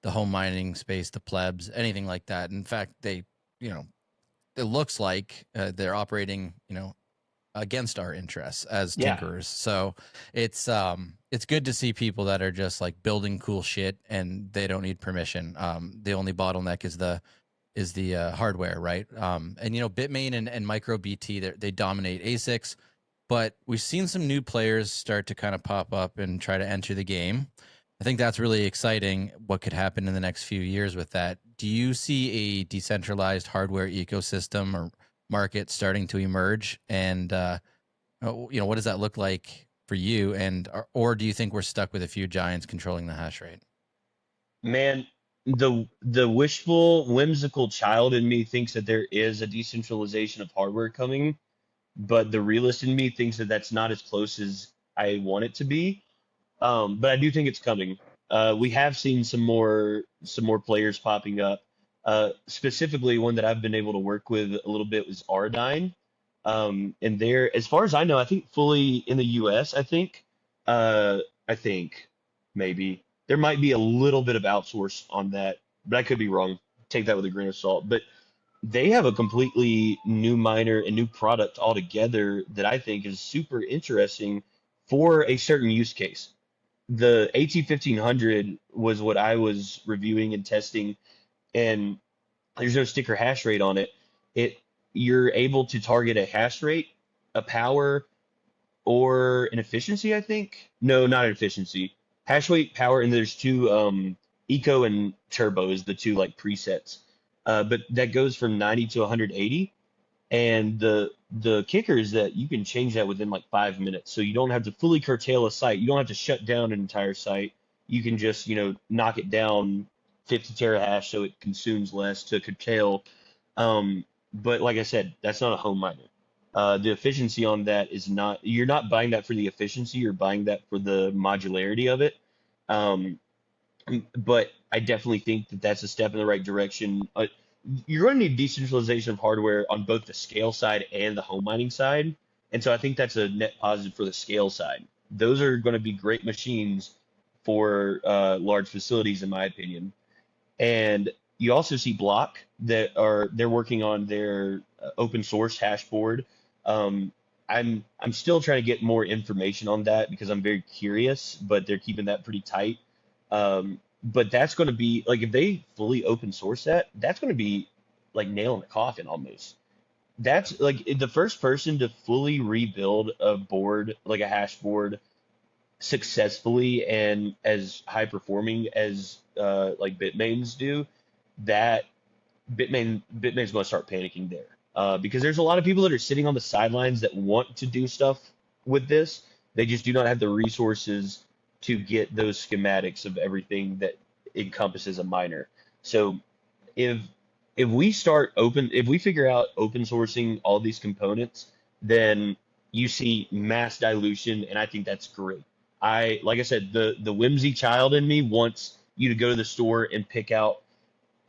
the home mining space, the plebs, anything like that. In fact, they, you know, it looks like they're operating, against our interests as Yeah, tinkerers. So it's good to see people that are just like building cool shit and they don't need permission. The only bottleneck is the hardware, right? And Bitmain and Micro BT they dominate ASICs, but we've seen some new players start to kind of pop up and try to enter the game. I think that's really exciting. What could happen in the next few years with that? Do you see a decentralized hardware ecosystem or market starting to emerge? And what does that look like for you? And or do you think we're stuck with a few giants controlling the hash rate? man. The wishful, whimsical child in me thinks that there is a decentralization of hardware coming, but the realist in me thinks that that's not as close as I want it to be. But I do think it's coming. We have seen some more players popping up. Specifically, one that I've been able to work with a little bit was Ardine. And they're, as far as I know, I think fully in the U.S. Uh, I think maybe there might be a little bit of outsource on that, but I could be wrong. Take that with a grain of salt. But they have a completely new miner and new product altogether that I think is super interesting for a certain use case. The AT1500 was what I was reviewing and testing, and there's no sticker hash rate on it. It You're able to target a hash rate, a power, or an efficiency, I think. No, not an efficiency. Hash rate, power, and there's two eco and turbo is the two like presets. But that goes from 90 to 180. And the kicker is that you can change that within like 5 minutes. So you don't have to fully curtail a site. You don't have to shut down an entire site. You can just, knock it down 50 terahash so it consumes less to curtail. But like I said, that's not a home miner. The efficiency on that is not, you're not buying that for the efficiency, you're buying that for the modularity of it. Um, but I definitely think that that's a step in the right direction. You're going to need decentralization of hardware on both the scale side and the home mining side. And so I think that's a net positive for the scale side. Those are going to be great machines for large facilities, in my opinion. And you also see Block they're working on their open source hashboard. Um, I'm still trying to get more information on that because I'm very curious, but they're keeping that pretty tight. But that's going to be like if they fully open source that, that's going to be like nail in the coffin almost. That's like the first person to fully rebuild a board, like a hash board, successfully and as high performing as like Bitmains do. That Bitmain's going to start panicking there because there's a lot of people that are sitting on the sidelines that want to do stuff with this. They just do not have the resources to get those schematics of everything that encompasses a miner. So if if we figure out open sourcing all these components, then you see mass dilution, and I think that's great. Like I said, the whimsy child in me wants you to go to the store and pick out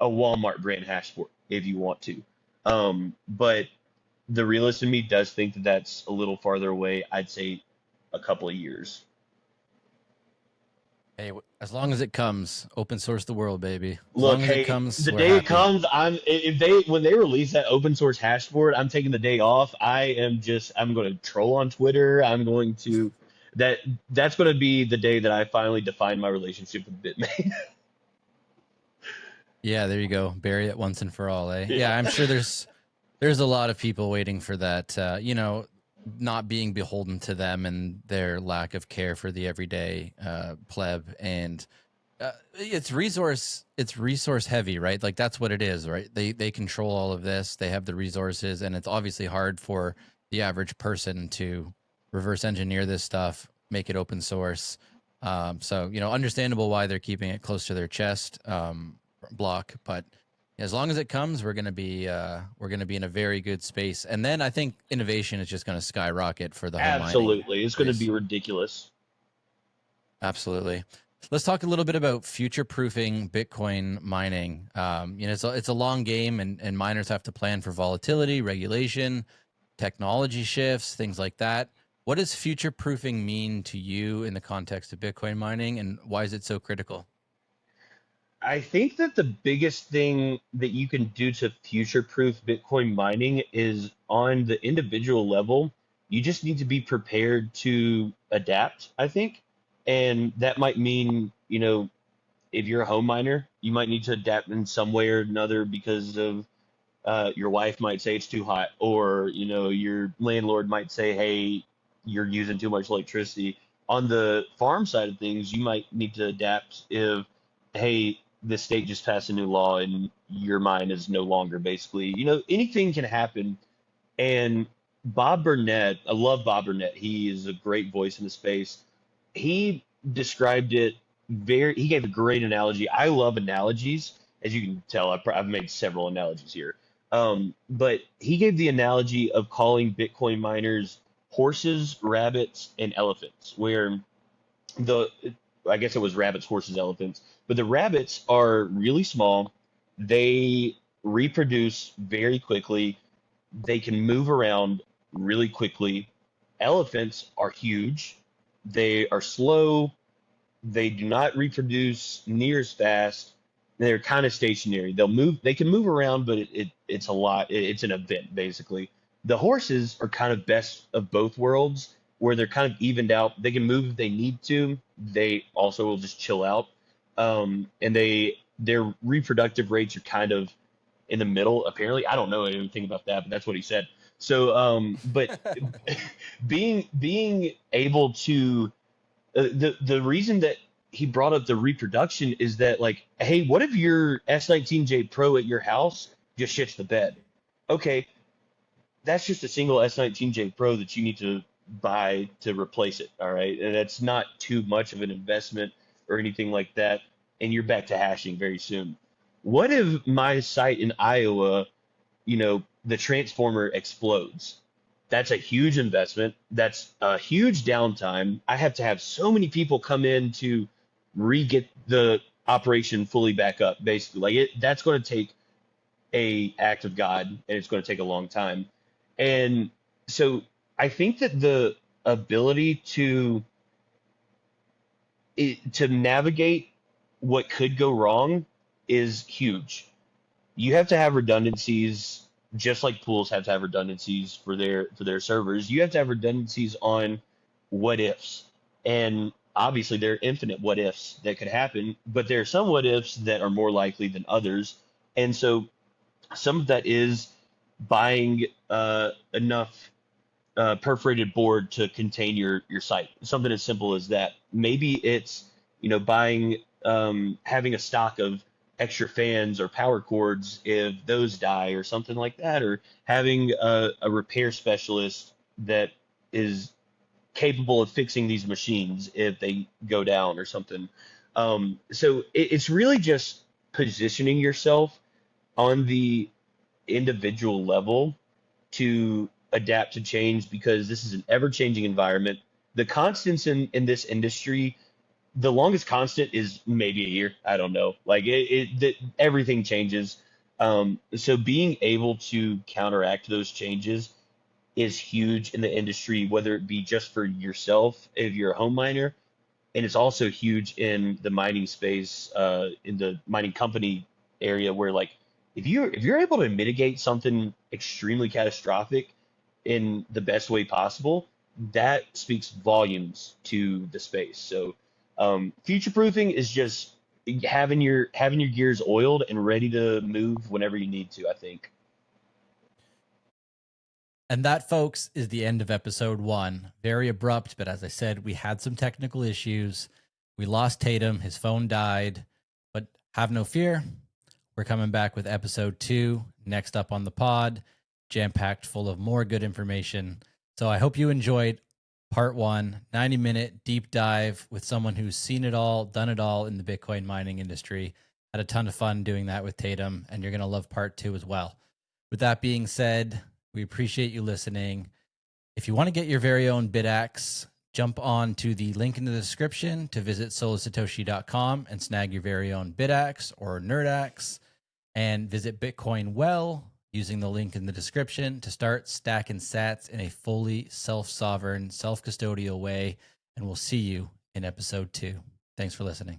a Walmart brand hashboard if you want to. But the realist in me does think that that's a little farther away. I'd say a couple of years. Hey, as long as it comes, open source the world, baby. As Look, long as it hey, comes, the we're day it happy. comes, if they when they release that open source hashboard, I'm taking the day off. I'm going to troll on Twitter. That that's going to be the day that I finally define my relationship with Bitmain. Yeah, there you go. Bury it once and for all, eh? Yeah, Yeah, I'm sure there's a lot of people waiting for that. Not being beholden to them and their lack of care for the everyday pleb, and it's resource heavy, right? Like that's what it is, right? They control all of this. They have the resources, and it's obviously hard for the average person to reverse engineer this stuff, make it open source. So understandable why they're keeping it close to their chest, block. But as long as it comes, we're gonna be in a very good space. And then I think innovation is just gonna skyrocket for the home mining absolutely. It's going to space. be ridiculous. Absolutely. Let's talk a little bit about future-proofing Bitcoin mining. It's a long game, and miners have to plan for volatility, regulation, technology shifts, things like that. What does future-proofing mean to you in the context of Bitcoin mining, and why is it so critical? I think that the biggest thing that you can do to future-proof Bitcoin mining is on the individual level, you just need to be prepared to adapt, I think. And that might mean, if you're a home miner, you might need to adapt in some way or another because of your wife might say it's too hot, or your landlord might say, "Hey, you're using too much electricity." On the farm side of things, you might need to adapt if, hey, the state just passed a new law and your mine is no longer basically, anything can happen. And Bob Burnett, I love Bob Burnett. He is a great voice in the space. He described it he gave a great analogy. I love analogies. As you can tell, I've made several analogies here. But he gave the analogy of calling Bitcoin miners horses, rabbits, and elephants, where the I guess it was rabbits, horses, elephants, but the rabbits are really small. They reproduce very quickly. They can move around really quickly. Elephants are huge. They are slow. They do not reproduce near as fast. They're kind of stationary. They can move around, but it's a lot. It's an event, basically. The horses are kind of best of both worlds, where they're kind of evened out. They can move if they need to. They also will just chill out. And their reproductive rates are kind of in the middle, apparently. I don't know anything about that, but that's what he said. So, but being able to the reason that he brought up the reproduction is that, like, hey, what if your S19J Pro at your house just shits the bed? Okay, that's just a single S19J Pro that you need to buy to replace it. All right. And that's not too much of an investment or anything like that. And you're back to hashing very soon. What if my site in Iowa, the transformer explodes? That's a huge investment. That's a huge downtime. I have to have so many people come in to re-get the operation fully back up, basically. That's going to take a act of God, and it's going to take a long time. And so I think that the ability to navigate what could go wrong is huge. You have to have redundancies, just like pools have to have redundancies for their servers. You have to have redundancies on what ifs, and obviously there are infinite what ifs that could happen, but there are some what ifs that are more likely than others. And so some of that is buying enough perforated board to contain your site. Something as simple as that. Maybe it's buying having a stock of extra fans or power cords if those die or something like that, or having a repair specialist that is capable of fixing these machines if they go down or something. So it's really just positioning yourself on the individual level to adapt to change, because this is an ever changing environment. The constants in this industry, the longest constant is maybe a year. I don't know. Everything changes. So being able to counteract those changes is huge in the industry, whether it be just for yourself if you're a home miner, and it's also huge in the mining space, in the mining company area, where like if you're able to mitigate something extremely catastrophic in the best way possible, that speaks volumes to the space. So future proofing is just having your gears oiled and ready to move whenever you need to, I think. And that, folks, is the end of episode 1. Very abrupt, but as I said, we had some technical issues. We lost Tatum. His phone died. But have no fear. We're coming back with episode 2 next up on the pod, jam packed full of more good information. So I hope you enjoyed part 1, 90-minute deep dive with someone who's seen it all, done it all in the Bitcoin mining industry. Had a ton of fun doing that with Tatum, and you're going to love part 2 as well. With that being said, we appreciate you listening. If you want to get your very own BitAxe, jump on to the link in the description to visit solosatoshi.com and snag your very own BitAxe or NerdAxe, and visit Bitcoin Well using the link in the description to start stacking sats in a fully self-sovereign, self-custodial way. And we'll see you in episode 2. Thanks for listening.